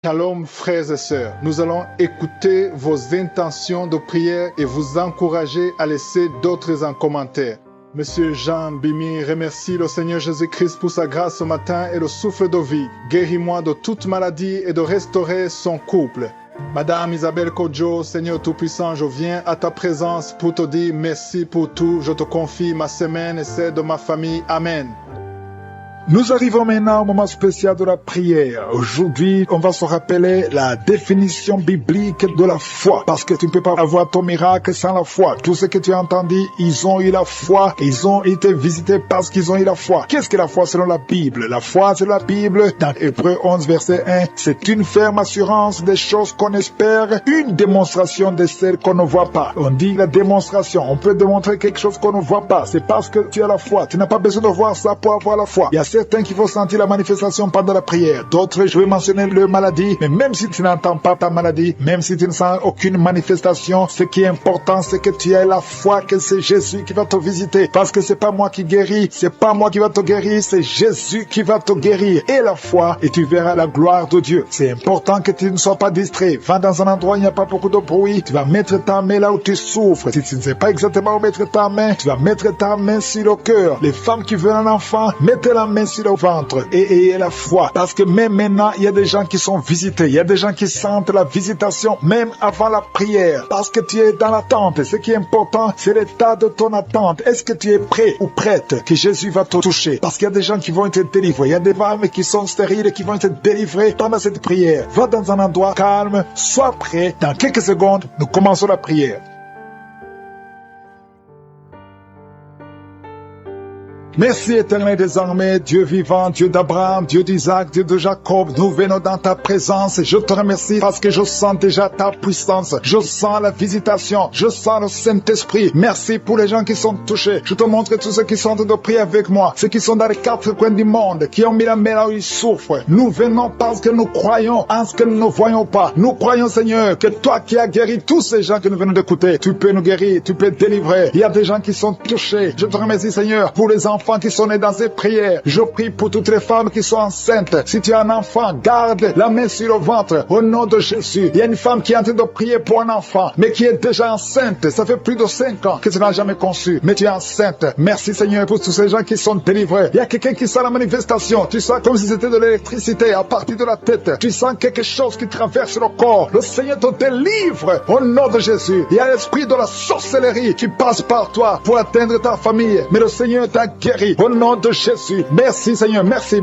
Shalom frères et sœurs, nous allons écouter vos intentions de prière et vous encourager à laisser d'autres en commentaire. Monsieur Jean Bimi remercie le Seigneur Jésus-Christ pour sa grâce ce matin et le souffle de vie. Guéris-moi de toute maladie et de restaurer son couple. Madame Isabelle Kodjo, Seigneur Tout-Puissant, je viens à ta présence pour te dire merci pour tout. Je te confie ma semaine et celle de ma famille. Amen. Nous arrivons maintenant au moment spécial de la prière. Aujourd'hui, on va se rappeler la définition biblique de la foi. Parce que tu ne peux pas avoir ton miracle sans la foi. Tout ce que tu as entendu, ils ont eu la foi. Ils ont été visités parce qu'ils ont eu la foi. Qu'est-ce que la foi selon la Bible? La foi selon la Bible, dans Hébreux 11, verset 1, c'est une ferme assurance des choses qu'on espère, une démonstration de celles qu'on ne voit pas. On dit la démonstration. On peut démontrer quelque chose qu'on ne voit pas. C'est parce que tu as la foi. Tu n'as pas besoin de voir ça pour avoir la foi. Il y a certains qui vont sentir la manifestation pendant la prière. D'autres, je vais mentionner leur maladie. Mais même si tu n'entends pas ta maladie, même si tu ne sens aucune manifestation, ce qui est important, c'est que tu aies la foi que c'est Jésus qui va te visiter. Parce que c'est pas moi qui guéris, c'est pas moi qui va te guérir, c'est Jésus qui va te guérir. Et la foi, et tu verras la gloire de Dieu. C'est important que tu ne sois pas distrait. Va dans un endroit où il n'y a pas beaucoup de bruit. Tu vas mettre ta main là où tu souffres. Si tu ne sais pas exactement où mettre ta main, tu vas mettre ta main sur le cœur. Les femmes qui veulent un enfant, mettez la main sur le ventre et ayez la foi. Parce que même maintenant, il y a des gens qui sont visités. Il y a des gens qui sentent la visitation même avant la prière. Parce que tu es dans l'attente. Ce qui est important, c'est l'état de ton attente. Est-ce que tu es prêt ou prête que Jésus va te toucher? Parce qu'il y a des gens qui vont être délivrés. Il y a des femmes qui sont stériles et qui vont être délivrées pendant cette prière. Va dans un endroit calme. Sois prêt. Dans quelques secondes, nous commençons la prière. Merci éternel désormais, Dieu vivant, Dieu d'Abraham, Dieu d'Isaac, Dieu de Jacob, nous venons dans ta présence et je te remercie parce que je sens déjà ta puissance, je sens la visitation, je sens le Saint-Esprit. Merci pour les gens qui sont touchés. Je te montre tous ceux qui sont en train de prier avec moi, ceux qui sont dans les quatre coins du monde, qui ont mis la main là où ils souffrent. Nous venons parce que nous croyons en ce que nous ne voyons pas. Nous croyons, Seigneur, que toi qui as guéri tous ces gens que nous venons d'écouter, tu peux nous guérir, tu peux délivrer. Il y a des gens qui sont touchés. Je te remercie, Seigneur, pour les enfants qui sont nés dans ces prières. Je prie pour toutes les femmes qui sont enceintes. Si tu as un enfant, garde la main sur le ventre au nom de Jésus. Il y a une femme qui est en train de prier pour un enfant, mais qui est déjà enceinte. Ça fait plus de 5 ans que tu n'as jamais conçu, mais tu es enceinte. Merci Seigneur pour tous ces gens qui sont délivrés. Il y a quelqu'un qui sent la manifestation. Tu sens comme si c'était de l'électricité à partir de la tête. Tu sens quelque chose qui traverse le corps. Le Seigneur te délivre au nom de Jésus. Il y a l'esprit de la sorcellerie qui passe par toi pour atteindre ta famille, mais le Seigneur t'a guéri. Au nom de Jésus. Merci Seigneur. Merci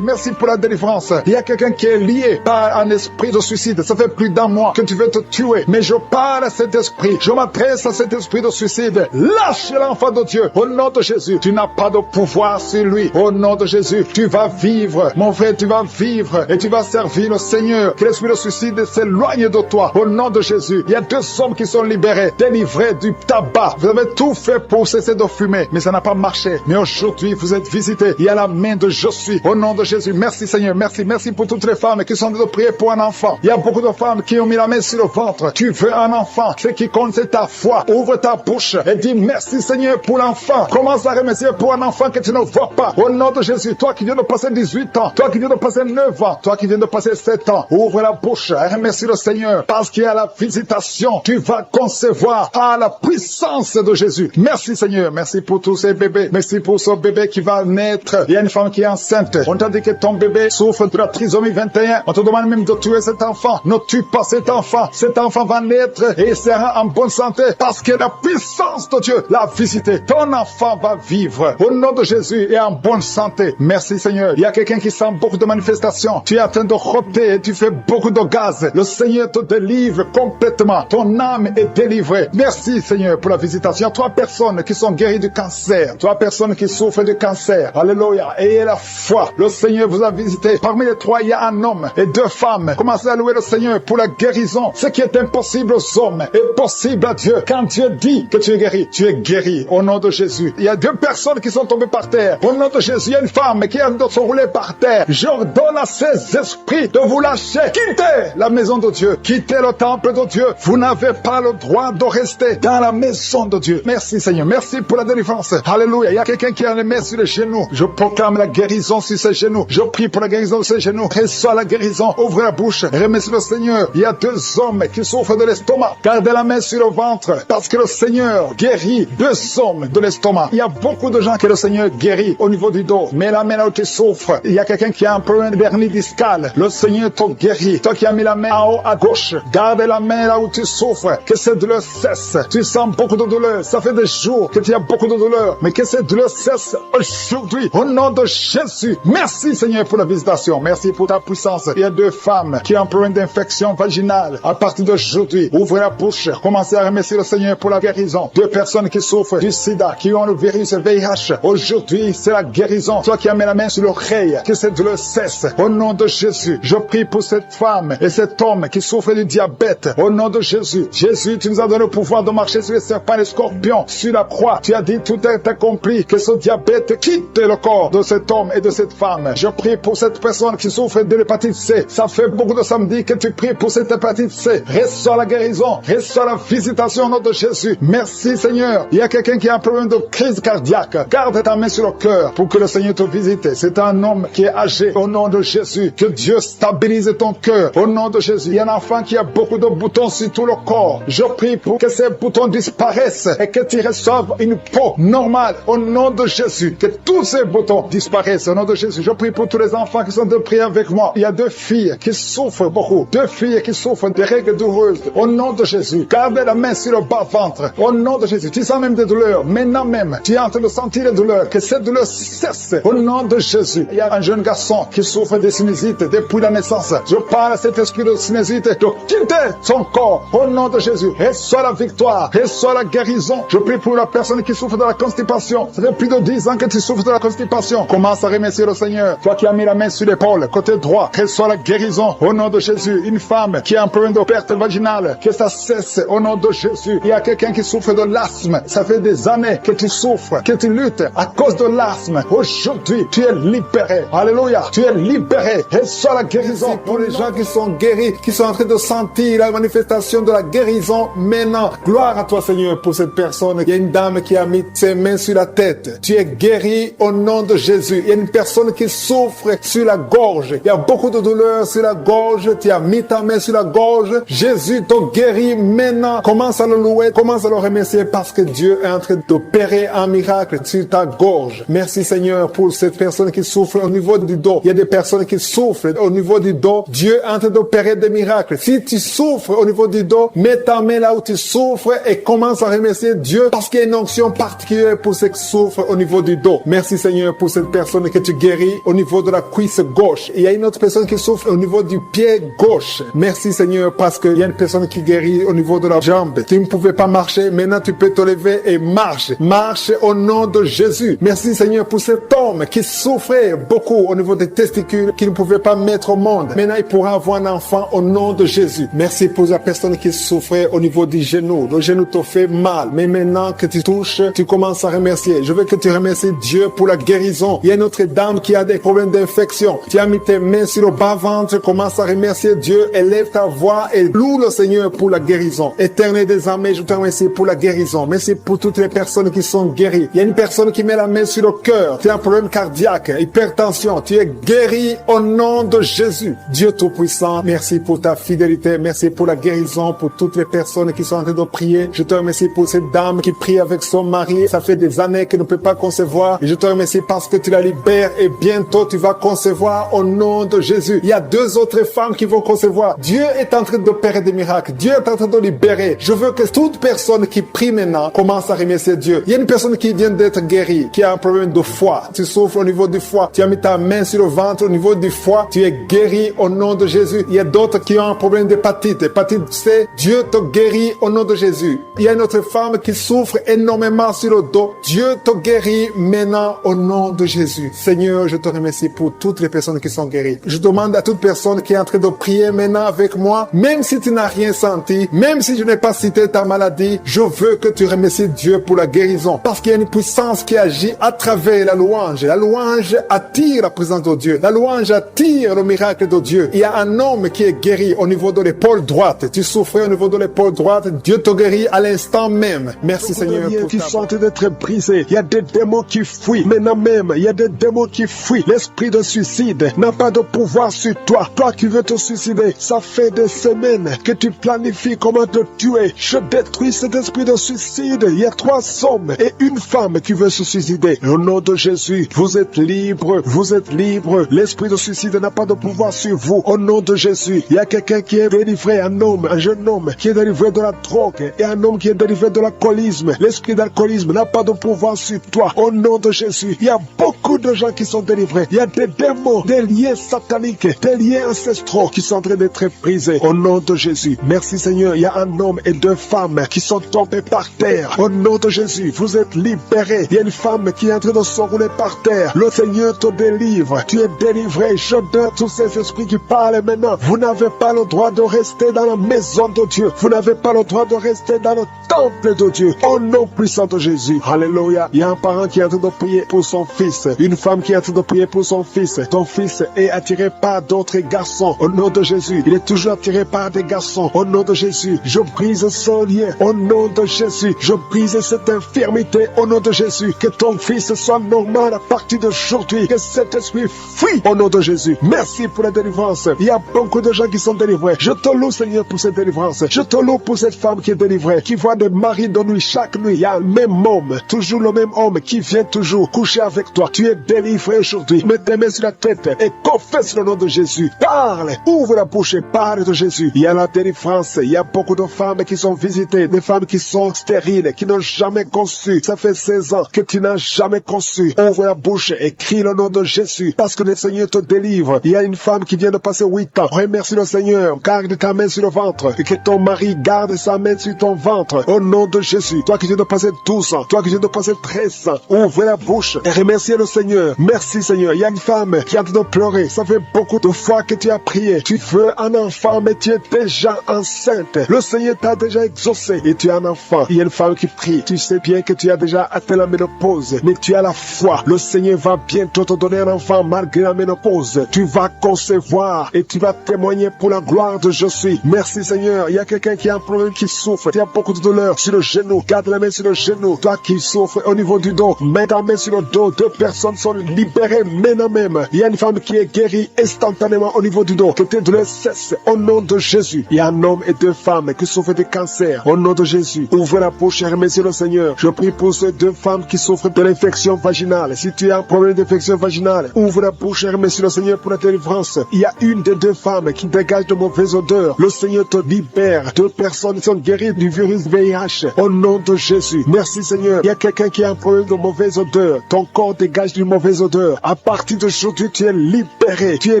pour la délivrance. Il y a quelqu'un qui est lié par un esprit de suicide. Ça fait plus d'un mois que tu veux te tuer. Mais je parle à cet esprit. Je m'adresse à cet esprit de suicide. Lâche l'enfant de Dieu. Au nom de Jésus. Tu n'as pas de pouvoir sur lui. Au nom de Jésus. Tu vas vivre. Mon frère, tu vas vivre. Et tu vas servir le Seigneur. Que l'esprit de suicide s'éloigne de toi. Au nom de Jésus. Il y a 2 hommes qui sont libérés. Délivrés du tabac. Vous avez tout fait pour cesser de fumer. Mais ça n'a pas marché. Mais aujourd'hui, vous êtes visités. Il y a la main de je suis. Au nom de Jésus. Merci Seigneur. Merci pour toutes les femmes qui sont en train de prier pour un enfant. Il y a beaucoup de femmes qui ont mis la main sur le ventre. Tu veux un enfant. Ce qui compte, c'est ta foi. Ouvre ta bouche et dis merci Seigneur pour l'enfant. Commence à remercier pour un enfant que tu ne vois pas. Au nom de Jésus. Toi qui viens de passer 18 ans. Toi qui viens de passer 9 ans. Toi qui viens de passer 7 ans. Ouvre la bouche et remercie le Seigneur. Parce qu'il y a la visitation. Tu vas concevoir à la puissance de Jésus. Merci Seigneur. Merci pour tous ces bébés. Merci pour ce bébé qui va naître. Il y a une femme qui est enceinte. On t'a dit que ton bébé souffre de la trisomie 21. On te demande même de tuer cet enfant. Ne tue pas cet enfant. Cet enfant va naître et il sera en bonne santé parce que la puissance de Dieu l'a visité. Ton enfant va vivre au nom de Jésus et en bonne santé. Merci Seigneur. Il y a quelqu'un qui sent beaucoup de manifestations. Tu es en train de rôter et tu fais beaucoup de gaz. Le Seigneur te délivre complètement. Ton âme est délivrée. Merci Seigneur pour la visitation. 3 personnes qui sont guéries du cancer. 3 personnes qui souffrent du cancer. Alléluia. Ayez la foi. Le Seigneur vous a visité. Parmi les 3, il y a un homme et 2 femmes. Commencez à louer le Seigneur pour la guérison. Ce qui est impossible aux hommes est possible à Dieu. Quand Dieu dit que tu es guéri, tu es guéri au nom de Jésus. Il y a 2 personnes qui sont tombées par terre. Au nom de Jésus, il y a une femme qui est en train de se rouler par terre. J'ordonne à ces esprits de vous lâcher. Quittez la maison de Dieu. Quittez le temple de Dieu. Vous n'avez pas le droit de rester dans la maison de Dieu. Merci Seigneur. Merci pour la délivrance. Alléluia. Il y a quelqu'un qui est les mains sur les genoux. Je proclame la guérison sur ses genoux. Je prie pour la guérison de ses genoux. Reçois la guérison. Ouvre la bouche. Remercie le Seigneur. Il y a 2 hommes qui souffrent de l'estomac. Gardez la main sur le ventre parce que le Seigneur guérit 2 hommes de l'estomac. Il y a beaucoup de gens que le Seigneur guérit au niveau du dos. Mets la main là où tu souffres. Il y a quelqu'un qui a un problème de hernie discale. Le Seigneur te guérit. Toi qui as mis la main en haut à gauche, garde la main là où tu souffres. Que cette douleur cesse. Tu sens beaucoup de douleur. Ça fait des jours que tu as beaucoup de douleur. Mais que cette douleur cesse aujourd'hui. Au nom de Jésus. Merci Seigneur pour la visitation. Merci pour ta puissance. Il y a 2 femmes qui ont un problème d'infection vaginale. À partir d'aujourd'hui, ouvrez la bouche. Commencez à remercier le Seigneur pour la guérison. 2 personnes qui souffrent du sida, qui ont le virus VIH. Aujourd'hui, c'est la guérison. Toi qui as mis la main sur l'oreille, que cette douleur cesse. Au nom de Jésus, je prie pour cette femme et cet homme qui souffre du diabète. Au nom de Jésus. Jésus, tu nous as donné le pouvoir de marcher sur les serpents et les scorpions. Sur la croix, tu as dit tout est accompli. Que ce diabète quitte le corps de cet homme et de cette femme. Je prie pour cette personne qui souffre de l'hépatite C. Ça fait beaucoup de samedis que tu pries pour cette hépatite C. Reçois la guérison. Reçois la visitation au nom de Jésus. Merci Seigneur. Il y a quelqu'un qui a un problème de crise cardiaque. Garde ta main sur le cœur pour que le Seigneur te visite. C'est un homme qui est âgé. Au nom de Jésus. Que Dieu stabilise ton cœur. Au nom de Jésus. Il y a un enfant qui a beaucoup de boutons sur tout le corps. Je prie pour que ces boutons disparaissent et que tu reçoives une peau normale. Au nom de Jésus. Que tous ces boutons disparaissent. Au nom de Jésus. Je prie pour tous les enfants qui sont de prier avec moi. Il y a 2 filles qui souffrent beaucoup. 2 filles qui souffrent de règles douloureuses. Au nom de Jésus. Gardez la main sur le bas-ventre. Au nom de Jésus. Tu sens même des douleurs. Maintenant même, tu es en train de sentir les douleurs. Que cette douleur cesse. Au nom de Jésus. Il y a un jeune garçon qui souffre de sinusite depuis la naissance. Je parle à cet esprit de sinusite de quitter son corps. Au nom de Jésus. Reçois la victoire. Reçois la guérison. Je prie pour la personne qui souffre de la constipation. Ça fait plus de 10 ans que tu souffres de la constipation. Commence à remercier le Seigneur. Toi qui as mis la main sur l'épaule, côté droit, reçois la guérison. Au nom de Jésus. Une femme qui a un problème de perte vaginale, que ça cesse. Au nom de Jésus. Il y a quelqu'un qui souffre de l'asthme. Ça fait des années que tu souffres, que tu luttes à cause de l'asthme. Aujourd'hui, tu es libéré. Alléluia. Tu es libéré. Reçois la guérison. Merci pour les gens qui sont guéris, qui sont en train de sentir la manifestation de la guérison maintenant. Gloire à toi, Seigneur, pour cette personne. Il y a une dame qui a mis ses mains sur la tête. Tu es guéri au nom de Jésus. Il y a une personne qui souffre sur la gorge. Il y a beaucoup de douleur sur la gorge. Tu as mis ta main sur la gorge. Jésus te guérit maintenant. Commence à le louer, commence à le remercier parce que Dieu est en train d'opérer un miracle sur ta gorge. Merci, Seigneur, pour cette personne qui souffre au niveau du dos. Il y a des personnes qui souffrent au niveau du dos. Dieu est en train d'opérer des miracles. Si tu souffres au niveau du dos, mets ta main là où tu souffres et commence à remercier Dieu parce qu'il y a une onction particulière pour ceux qui souffrent au niveau du dos. Merci, Seigneur, pour cette personne que tu guéris au niveau de la cuisse gauche. Il y a une autre personne qui souffre au niveau du pied gauche. Merci, Seigneur, parce qu'il y a une personne qui guérit au niveau de la jambe. Tu ne pouvais pas marcher, maintenant tu peux te lever et marche. Marche au nom de Jésus. Merci, Seigneur, pour cet homme qui souffrait beaucoup au niveau des testicules, qui ne pouvait pas mettre au monde. Maintenant, il pourra avoir un enfant au nom de Jésus. Merci pour la personne qui souffrait au niveau du genou. Le genou te fait mal, mais maintenant que tu touches, tu commences à remercier. Je veux que tu remercies Dieu pour la guérison. Il y a une autre dame qui a des problèmes d'infection. Tu as mis tes mains sur le bas-ventre, commence à remercier Dieu, élève ta voix et loue le Seigneur pour la guérison. Éternel des armées, je te remercie pour la guérison. Merci pour toutes les personnes qui sont guéries. Il y a une personne qui met la main sur le cœur. Tu as un problème cardiaque, hypertension. Tu es guéri au nom de Jésus. Dieu Tout-Puissant, merci pour ta fidélité. Merci pour la guérison, pour toutes les personnes qui sont en train de prier. Je te remercie pour cette dame qui prie avec son mari. Ça fait des années qu'elle ne peut pas concevoir. Et je te remercie parce que tu la libères et bientôt tu vas concevoir au nom de Jésus. Il y a 2 autres femmes qui vont concevoir. Dieu est en train d'opérer des miracles. Dieu est en train de libérer. Je veux que toute personne qui prie maintenant commence à remercier Dieu. Il y a une personne qui vient d'être guérie, qui a un problème de foie. Tu souffres au niveau du foie. Tu as mis ta main sur le ventre au niveau du foie. Tu es guéri au nom de Jésus. Il y a d'autres qui ont un problème d'hépatite. Hépatite C. Dieu te guérit au nom de Jésus. Il y a une autre femme qui souffre énormément sur le dos. Dieu te guérit maintenant au nom de Jésus. Seigneur, je te remercie pour toutes les personnes qui sont guéries. Je demande à toute personne qui est en train de prier maintenant avec moi, même si tu n'as rien senti, même si je n'ai pas cité ta maladie, je veux que tu remercies Dieu pour la guérison. Parce qu'il y a une puissance qui agit à travers la louange. La louange attire la présence de Dieu. La louange attire le miracle de Dieu. Il y a un homme qui est guéri au niveau de l'épaule droite. Tu souffrais au niveau de l'épaule droite. Dieu te guérit à l'instant même. Merci, Seigneur. Pour qui sont d'être brisés. Il y a des démons démons qui fuient. Maintenant même, il y a des démons qui fuient. L'esprit de suicide n'a pas de pouvoir sur toi. Toi qui veux te suicider, ça fait des semaines que tu planifies comment te tuer. Je détruis cet esprit de suicide. Il y a 3 hommes et une femme qui veut se suicider. Au nom de Jésus, vous êtes libres. Vous êtes libres. L'esprit de suicide n'a pas de pouvoir sur vous. Au nom de Jésus, il y a quelqu'un qui est délivré, un jeune homme qui est délivré de la drogue et un homme qui est délivré de l'alcoolisme. L'esprit d'alcoolisme n'a pas de pouvoir sur toi. Au nom de Jésus, il y a beaucoup de gens qui sont délivrés. Il y a des démons, des liens sataniques, des liens ancestraux qui sont en train d'être brisés. Au nom de Jésus, merci Seigneur. Il y a un homme et 2 femmes qui sont tombés par terre. Au nom de Jésus, vous êtes libérés. Il y a une femme qui est en train de s'enrouler par terre. Le Seigneur te délivre. Tu es délivré. Je donne tous ces esprits qui parlent maintenant. Vous n'avez pas le droit de rester dans la maison de Dieu. Vous n'avez pas le droit de rester dans le temple de Dieu. Au nom puissant de Jésus. Alléluia. Il y a un parent qui est en train de prier pour son fils. Une femme qui est en train de prier pour son fils. Ton fils est attiré par d'autres garçons. Au nom de Jésus. Il est toujours attiré par des garçons. Au nom de Jésus. Je brise ce lien. Au nom de Jésus. Je brise cette infirmité. Au nom de Jésus. Que ton fils soit normal à partir d'aujourd'hui. Que cet esprit fuit. Au nom de Jésus. Merci pour la délivrance. Il y a beaucoup de gens qui sont délivrés. Je te loue, Seigneur, pour cette délivrance. Je te loue pour cette femme qui est délivrée, qui voit des maris de nuit. Chaque nuit, il y a le même homme, toujours le même homme qui vient toujours coucher avec toi. Tu es délivré aujourd'hui. Mets tes mains sur la tête et confesse le nom de Jésus. Parle, ouvre la bouche et parle de Jésus. Il y a la délivrance. Il y a beaucoup de femmes qui sont visitées, des femmes qui sont stériles, qui n'ont jamais conçu. Ça fait 16 ans que tu n'as jamais conçu. Ouvre la bouche et crie le nom de Jésus, parce que le Seigneur te délivre. Il y a une femme qui vient de passer 8 ans. Remercie le Seigneur. Garde ta main sur le ventre et que ton mari garde sa main sur ton ventre. Au nom de Jésus. Toi qui viens de passer 12 ans, toi qui viens de passer 13 ans, ouvre la bouche et remercie le Seigneur. Merci Seigneur. Il y a une femme qui est en train de pleurer. Ça fait beaucoup de fois que tu as prié. Tu veux un enfant, mais tu es déjà enceinte. Le Seigneur t'a déjà exaucé et tu as un enfant. Il y a une femme qui prie. Tu sais bien que tu as déjà atteint la ménopause, mais tu as la foi. Le Seigneur va bientôt te donner un enfant malgré la ménopause. Tu vas concevoir et tu vas témoigner pour la gloire de Je suis. Merci Seigneur. Il y a quelqu'un qui a un problème, qui souffre. Tu as beaucoup de douleur sur le genou. Garde la main sur le genou. Toi qui souffres au niveau du dos, mets ta main sur le dos. 2 personnes sont libérées maintenant même. Il y a une femme qui est guérie instantanément au niveau du dos. Que tes douleurs cessent au nom de Jésus. Il y a un homme et 2 femmes qui souffrent de cancer au nom de Jésus. Ouvre la bouche et remercie le Seigneur. Je prie pour ces 2 femmes qui souffrent de l'infection vaginale. Si tu as un problème d'infection vaginale, ouvre la bouche et remercie le Seigneur pour la délivrance. Il y a une des 2 femmes qui dégage de mauvaises odeurs. Le Seigneur te libère. 2 personnes sont guéries du virus VIH au nom de Jésus. Merci Seigneur. Il y a quelqu'un qui a un problème de mauvaise odeur. Ton corps dégage d'une mauvaise odeur. À partir d'aujourd'hui, tu es libéré. Tu es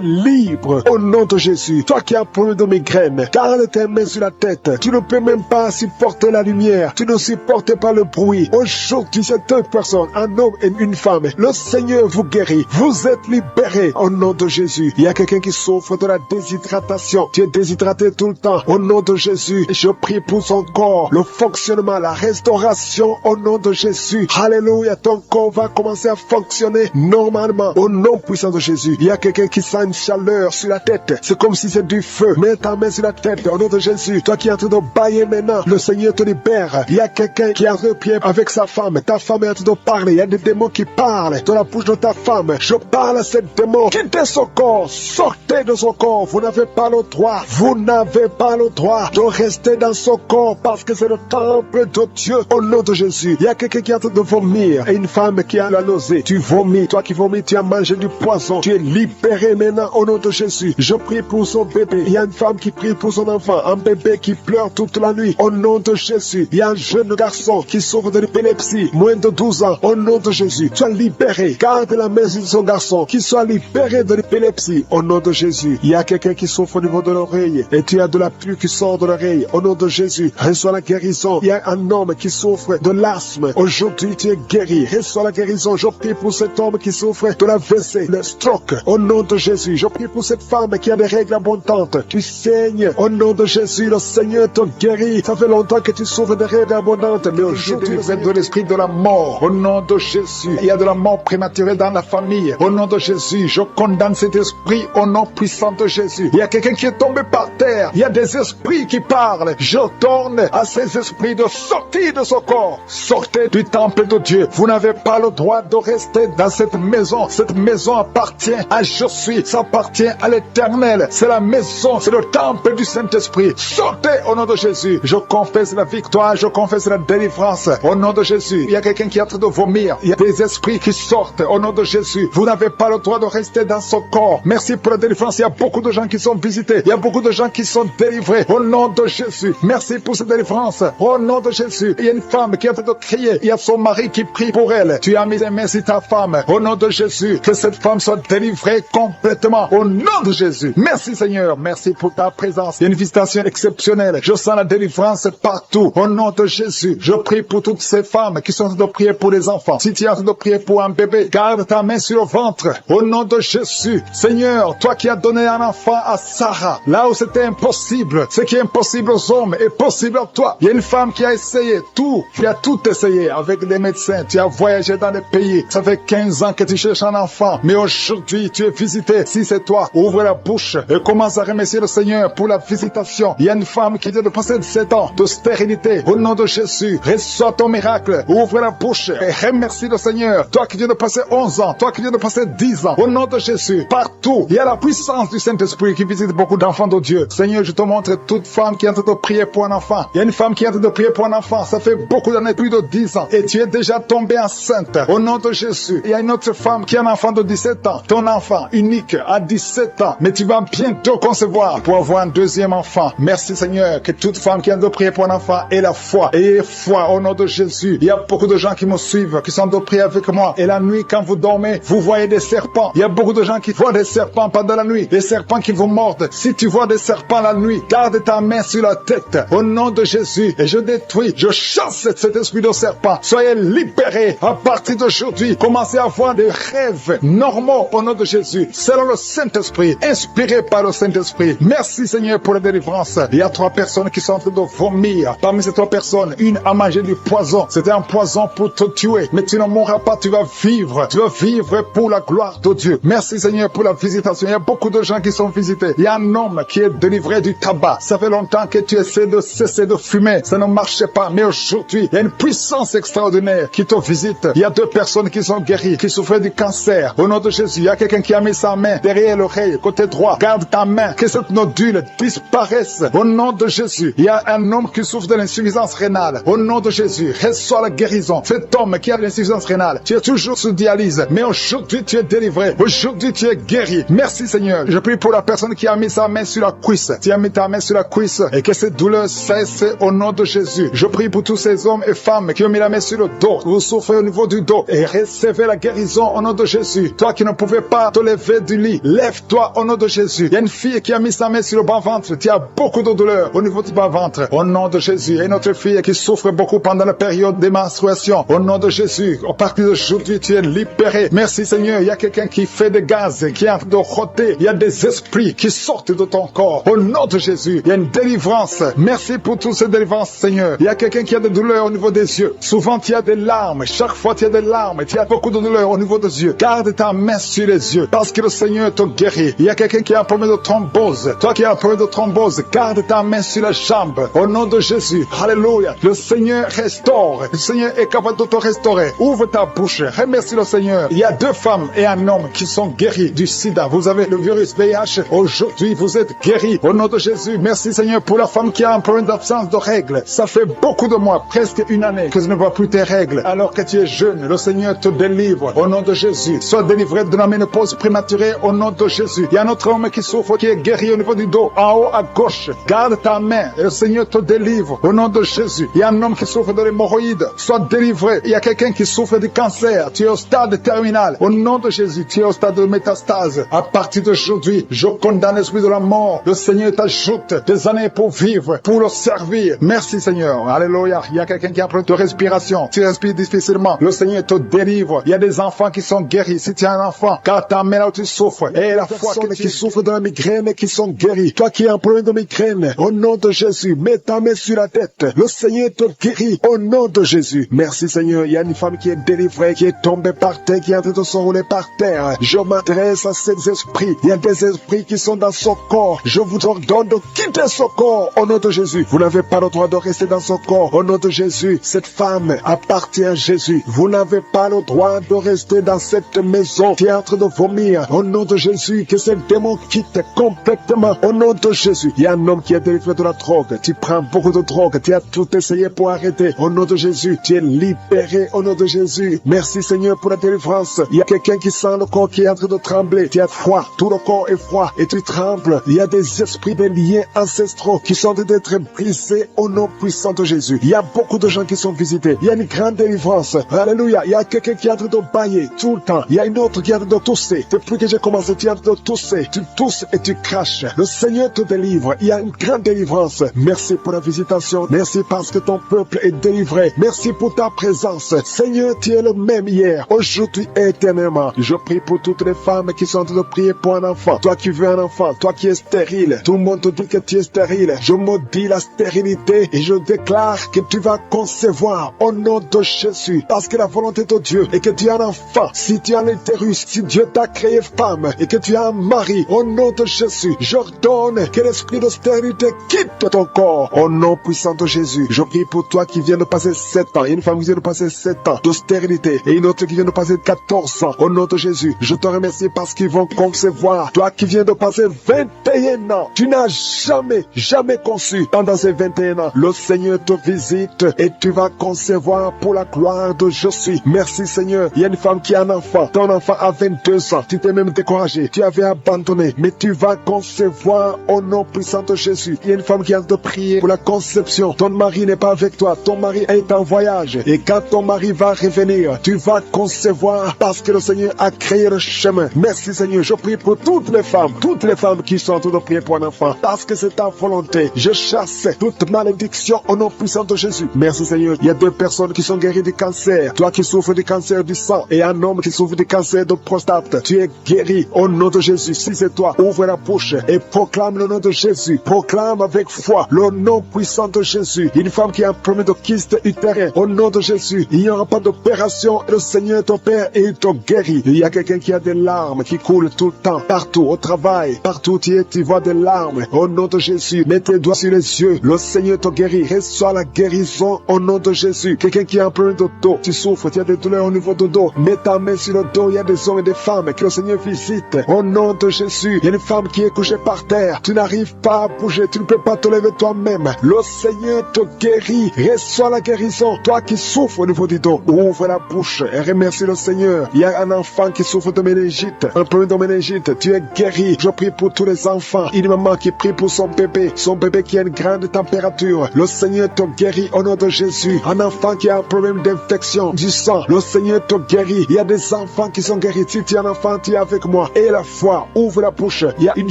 libre au nom de Jésus. Toi qui as un problème de migraine, garde tes mains sur la tête. Tu ne peux même pas supporter la lumière. Tu ne supportes pas le bruit. Aujourd'hui, c'est 2 personnes, un homme et une femme. Le Seigneur vous guérit. Vous êtes libérés au nom de Jésus. Il y a quelqu'un qui souffre de la déshydratation. Tu es déshydraté tout le temps. Au nom de Jésus, je prie pour son corps, le fonctionnement, la restauration au nom de Jésus. Alléluia, ton corps va commencer à fonctionner normalement au nom puissant de Jésus. Il y a quelqu'un qui sent une chaleur sur la tête. C'est comme si c'est du feu. Mets ta main sur la tête au nom de Jésus. Toi qui es en train de bailler maintenant, le Seigneur te libère. Il y a quelqu'un qui est en train de prier avec sa femme. Ta femme est en train de parler. Il y a des démons qui parlent dans la bouche de ta femme. Je parle à ces démons. Quittez son corps. Sortez de son corps. Vous n'avez pas le droit. Vous n'avez pas le droit de rester dans son corps parce que c'est le temple de Dieu au nom de Jésus. Il y a quelqu'un qui est en train de vomir et une femme qui a la nausée. Tu vomis. Toi qui vomis, tu as mangé du poison. Tu es libéré maintenant au nom de Jésus. Je prie pour son bébé. Il y a une femme qui prie pour son enfant. Un bébé qui pleure toute la nuit au nom de Jésus. Il y a un jeune garçon qui souffre de l'épilepsie. Moins de 12 ans au nom de Jésus. Sois libéré. Garde la main sur son garçon. Qu'il soit libéré de l'épilepsie au nom de Jésus. Il y a quelqu'un qui souffre au niveau de l'oreille et tu as de la pluie qui sort de l'oreille au nom de Jésus. Reçois la guérison. Il y a un homme qui souffre de l'asthme. Aujourd'hui, tu es guéri. Reçois la guérison. Je prie pour cet homme qui souffre de la WC, le stroke. Au nom de Jésus. Je prie pour cette femme qui a des règles abondantes. Tu saignes. Au nom de Jésus, le Seigneur te guérit. Ça fait longtemps que tu souffres de règles abondantes. Mais aujourd'hui, vous êtes de l'esprit de la mort. Au nom de Jésus. Il y a de la mort prématurée dans la famille. Au nom de Jésus, je condamne cet esprit au nom puissant de Jésus. Il y a quelqu'un qui est tombé par terre. Il y a des esprits qui parlent. Je donne à ces esprits de sortir de son corps. Sortez du temple de Dieu. Dieu. Vous n'avez pas le droit de rester dans cette maison. Cette maison appartient à Je suis. Ça appartient à l'Éternel. C'est la maison, c'est le temple du Saint-Esprit. Sortez au nom de Jésus. Je confesse la victoire, je confesse la délivrance au nom de Jésus. Il y a quelqu'un qui est en train de vomir. Il y a des esprits qui sortent au nom de Jésus. Vous n'avez pas le droit de rester dans ce corps. Merci pour la délivrance. Il y a beaucoup de gens qui sont visités. Il y a beaucoup de gens qui sont délivrés au nom de Jésus. Merci pour cette délivrance au nom de Jésus. Il y a une femme qui est en train de crier. Il y a son mari qui prie pour elle. Tu as mis les mains sur ta femme au nom de Jésus. Que cette femme soit délivrée complètement au nom de Jésus. Merci Seigneur. Merci pour ta présence. Il y a une visitation exceptionnelle. Je sens la délivrance partout au nom de Jésus. Je prie pour toutes ces femmes qui sont en train de prier pour les enfants. Si tu es en train de prier pour un bébé, garde ta main sur le ventre au nom de Jésus. Seigneur, toi qui as donné un enfant à Sarah, là où c'était impossible, ce qui est impossible aux hommes est possible à toi. Il y a une femme qui a essayé tout. Tu as tout essayé avec des médecins. Tu as voyagé dans les pays. Ça fait 15 ans que tu cherches un enfant. Mais aujourd'hui, tu es visité. Si c'est toi, ouvre la bouche et commence à remercier le Seigneur pour la visitation. Il y a une femme qui vient de passer 7 ans de stérilité. Au nom de Jésus, reçois ton miracle. Ouvre la bouche et remercie le Seigneur. Toi qui viens de passer 11 ans, toi qui viens de passer 10 ans. Au nom de Jésus, partout, il y a la puissance du Saint-Esprit qui visite beaucoup d'enfants de Dieu. Seigneur, je te montre toute femme qui est en train de prier pour un enfant. Il y a une femme qui est en train de prier pour un enfant. Ça fait beaucoup d'années, plus de 10 ans. Et tu es déjà tombée enceinte. Au nom de Jésus. Il y a une autre femme qui a un enfant de 17 ans. Ton enfant unique à 17 ans. Mais tu vas bientôt concevoir pour avoir un deuxième enfant. Merci Seigneur. Que toute femme qui est en train de prier pour un enfant ait la foi. Ayez foi au nom de Jésus. Il y a beaucoup de gens qui me suivent, qui sont en train de prier avec moi. Et la nuit, quand vous dormez, vous voyez des serpents. Il y a beaucoup de gens qui voient des serpents pendant la nuit. Des serpents qui vous mordent. Si tu vois des serpents la nuit, garde ta main sur la tête. Au nom de Jésus. Et je détruis, je chasse cet esprit de serpent. Soyez libérés à partir d'aujourd'hui. Commencez à avoir des rêves normaux au nom de Jésus. Selon le Saint-Esprit. Inspiré par le Saint-Esprit. Merci Seigneur pour la délivrance. Il y a 3 personnes qui sont en train de vomir. Parmi ces 3 personnes, une a mangé du poison. C'était un poison pour te tuer. Mais tu ne mourras pas, tu vas vivre. Tu vas vivre pour la gloire de Dieu. Merci Seigneur pour la visitation. Il y a beaucoup de gens qui sont visités. Il y a un homme qui est délivré du tabac. Ça fait longtemps que tu essaies de cesser de fumer. Ça ne marchait pas. Mais aujourd'hui, il y a une puissance extraordinaire qui te visite. Il y a 2 personnes qui sont guéries, qui souffraient du cancer. Au nom de Jésus, il y a quelqu'un qui a mis sa main derrière l'oreille, côté droit. Garde ta main, que cette nodule disparaisse. Au nom de Jésus, il y a un homme qui souffre de l'insuffisance rénale. Au nom de Jésus, reçois la guérison. Cet homme qui a l'insuffisance rénale, tu es toujours sous dialyse, mais aujourd'hui tu es délivré. Aujourd'hui tu es guéri. Merci Seigneur. Je prie pour la personne qui a mis sa main sur la cuisse. Tu as mis ta main sur la cuisse et que cette douleur cesse au nom de Jésus. Je prie pour tous ces hommes et femmes qui ont mis la main sur le dos. Vous souffrez au niveau du dos et recevez la guérison au nom de Jésus. Toi qui ne pouvais pas te lever du lit, lève-toi au nom de Jésus. Il y a une fille qui a mis sa main sur le bas-ventre. Tu as beaucoup de douleur au niveau du bas-ventre. Au nom de Jésus. Il y a une autre fille qui souffre beaucoup pendant la période des menstruations. Au nom de Jésus. À partir d'aujourd'hui, tu es libéré. Merci Seigneur. Il y a quelqu'un qui fait des gaz, qui est en train de rôter. Il y a des esprits qui sortent de ton corps. Au nom de Jésus. Il y a une délivrance. Merci pour toutes ces délivrances, Seigneur. Il y a quelqu'un qui a des douleurs au niveau des yeux. Souvent, tu as des larmes. Chaque fois, tu as des larmes. Tu as beaucoup de douleurs au niveau des yeux. Garde ta main sur les yeux parce que le Seigneur te guérit. Il y a quelqu'un qui a un problème de thrombose. Toi qui as un problème de thrombose, garde ta main sur la jambe. Au nom de Jésus. Alléluia. Le Seigneur restaure. Le Seigneur est capable de te restaurer. Ouvre ta bouche. Remercie le Seigneur. Il y a 2 femmes et un homme qui sont guéris du sida. Vous avez le virus VIH. Aujourd'hui, vous êtes guéris. Au nom de Jésus. Merci Seigneur pour la femme qui a un problème d'absence de règles. Ça fait beaucoup de mois, presque une année, que tu ne vois plus tes règles. Alors que tu es jeune, le Seigneur te délivre. Au nom de Jésus. Sois délivré de la ménopause prématurée. Au nom de Jésus. Il y a un autre homme qui souffre, qui est guéri au niveau du dos, en haut à gauche. Garde ta main et le Seigneur te délivre. Au nom de Jésus. Il y a un homme qui souffre de l'hémorroïde. Sois délivré. Il y a quelqu'un qui souffre du cancer. Tu es au stade terminal. Au nom de Jésus. Tu es au stade de métastase. À partir d'aujourd'hui, je condamne l'esprit de la mort. Le Seigneur t'ajoute des années pour vivre, pour le servir. Merci Seigneur. Alléluia. Il y a quelqu'un qui a un problème de respiration. Tu respires difficilement. Le Seigneur te délivre. Il y a des enfants qui sont guéris. Si tu as un enfant, garde ta main là où tu souffres. Et la foi qui souffre de la migraine et qui sont guéris. Toi qui as un problème de migraine, au nom de Jésus, mets ta main sur la tête. Le Seigneur te guérit. Au nom de Jésus. Merci Seigneur. Il y a une femme qui est délivrée, qui est tombée par terre, qui est en train de s'enrouler par terre. Je m'adresse à ces esprits. Il y a des esprits qui sont dans son corps. Je vous ordonne de quitter ce corps. Au nom de Jésus. Vous n'avez pas le droit de rester dans son corps. Au nom de Jésus. Cette femme appartient à Jésus, vous n'avez pas le droit de rester dans cette maison, théâtre de vomir. Au nom de Jésus, que ces démons quittent complètement. Au nom de Jésus, il y a un homme qui est délivré de la drogue. Tu prends beaucoup de drogue, tu as tout essayé pour arrêter. Au nom de Jésus, tu es libéré. Au nom de Jésus, merci Seigneur pour la délivrance. Il y a quelqu'un qui sent le corps qui est en train de trembler. Tu as froid, tout le corps est froid et tu trembles. Il y a des esprits, des liens ancestraux qui sont en train d'être brisés au nom puissant de Jésus. Il y a beaucoup de gens qui sont visités. Il y a une grande délivrance. Alléluia. Il y a quelqu'un qui est en train de bailler tout le temps. Il y a une autre qui est en train de tousser. Depuis que j'ai commencé, tu es en train de tousser. Tu tousses et tu craches. Le Seigneur te délivre. Il y a une grande délivrance. Merci pour la visitation. Merci parce que ton peuple est délivré. Merci pour ta présence. Seigneur, tu es le même hier, aujourd'hui et éternellement. Je prie pour toutes les femmes qui sont en train de prier pour un enfant. Toi qui veux un enfant, toi qui es stérile. Tout le monde te dit que tu es stérile. Je maudis la stérilité et je déclare que tu vas concevoir au nom de Jésus. Parce que la volonté de Dieu est que tu as un enfant. Si tu as l'utérus, si Dieu t'a créé femme et que tu as un mari, au nom de Jésus, j'ordonne que l'esprit de stérilité quitte ton corps. Au nom puissant de Jésus, je prie pour toi qui viens de passer 7 ans. Il y a une femme qui vient de passer 7 ans de stérilité et une autre qui vient de passer 14 ans. Au nom de Jésus, je te remercie parce qu'ils vont concevoir. Toi qui viens de passer 21 ans, tu n'as jamais conçu. Pendant ces 21 ans, le Seigneur te visite et tu vas concevoir pour la gloire de Jésus. Merci Seigneur. Il y a une femme qui a un enfant. Ton enfant a 22 ans. Tu t'es même découragé. Tu avais abandonné. Mais tu vas concevoir au nom puissant de Jésus. Il y a une femme qui a de prier pour la conception. Ton mari n'est pas avec toi. Ton mari est en voyage. Et quand ton mari va revenir, tu vas concevoir parce que le Seigneur a créé le chemin. Merci Seigneur. Je prie pour toutes les femmes qui sont en train de prier pour un enfant. Parce que c'est ta volonté. Je chasse toute malédiction au nom puissant de Jésus. Merci Seigneur. Il y a 2 personnes qui sont guéries du cancer. Toi qui souffres du cancer du sang et un homme qui souffre du cancer de prostate. Tu es guéri au nom de Jésus. Si c'est toi, ouvre la bouche et proclame le nom de Jésus. Proclame avec foi le nom puissant de Jésus. Une femme qui a un problème de kyste utérin. Au nom de Jésus, il n'y aura pas d'opération. Le Seigneur ton Père et il te guérit. Il y a quelqu'un qui a des larmes qui coulent tout le temps. Partout, au travail, partout où tu es, tu vois des larmes. Au nom de Jésus, mets tes doigts sur les yeux. Le Seigneur te guérit. Reçois la guérison au nom de Jésus. Quelqu'un qui a un problème de dos, tu souffres, tu as des douleurs au niveau du dos. Mets ta main sur le dos. Il y a des hommes et des femmes que le Seigneur visite. Au nom de Jésus, il y a une femme qui est couchée par terre. Tu n'arrives pas à bouger, tu ne peux pas te lever toi-même. Le Seigneur te guérit. Reçois la guérison. Toi qui souffres au niveau du dos, ouvre la bouche et remercie le Seigneur. Il y a un enfant qui souffre de méningite, un problème de méningite. Tu es guéri. Je prie pour tous les enfants. Une maman qui prie pour son bébé qui a une grande température. Le Seigneur te guérit au nom de Jésus. Un enfant qui a un problème d'infection du sang, le Seigneur te guérit. Il y a des enfants qui sont guéris. Si tu es un enfant, tu es avec moi. Et la foi, ouvre la bouche. Il y a une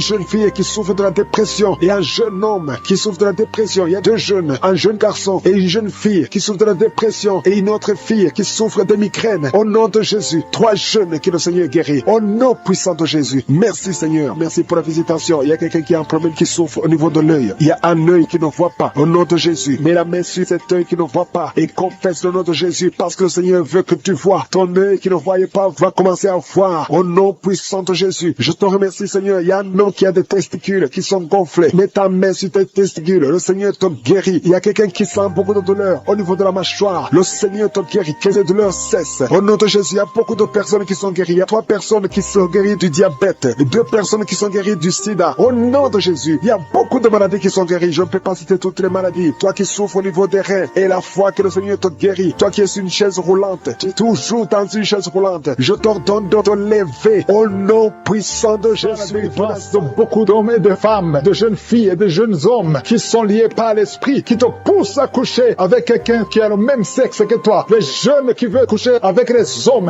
jeune fille qui souffre de la dépression et un jeune homme qui souffre de la dépression. Il y a 2 jeunes, un jeune garçon et une jeune fille qui souffre de la dépression et une autre fille qui souffre de migraine. Au nom de Jésus, 3 jeunes que le Seigneur guérit. Au nom puissant de Jésus. Merci Seigneur. Merci pour la visitation. Il y a quelqu'un qui a un problème qui souffre au niveau de l'œil. Il y a un œil qui ne voit pas. Au nom de Jésus, mets la main sur cet œil qui ne voit pas et confesse le nom de Jésus parce que le Seigneur veut que tu vois. Ton œil qui ne voyait pas va commencer à voir. Au nom puissant de Jésus. Je te remercie Seigneur. Il y a un homme qui a des testicules qui sont gonflés. Mets ta main sur tes testicules. Le Seigneur te guérit. Il y a quelqu'un qui sent beaucoup de douleur au niveau de la mâchoire. Le Seigneur te guérit. Que ces douleurs cessent. Au nom de Jésus, il y a beaucoup de personnes qui sont guéries. Il y a 3 personnes qui sont guéries du diabète. Et 2 personnes qui sont guéries du sida. Au nom de Jésus, il y a beaucoup de maladies qui sont guéries. Je ne peux pas citer toutes les maladies. Toi qui souffres au niveau des reins et la foi que le Seigneur te guérit. Toi qui es sur une chaise roulante. Tu es toujours dans une chaise roulante. Je t'ordonne de te lever. Au nom puissant de Jésus. Beaucoup d'hommes et de femmes, de jeunes filles et de jeunes hommes qui sont liés par l'esprit, qui te poussent à coucher avec quelqu'un qui a le même sexe que toi. Les jeunes qui veulent coucher avec les hommes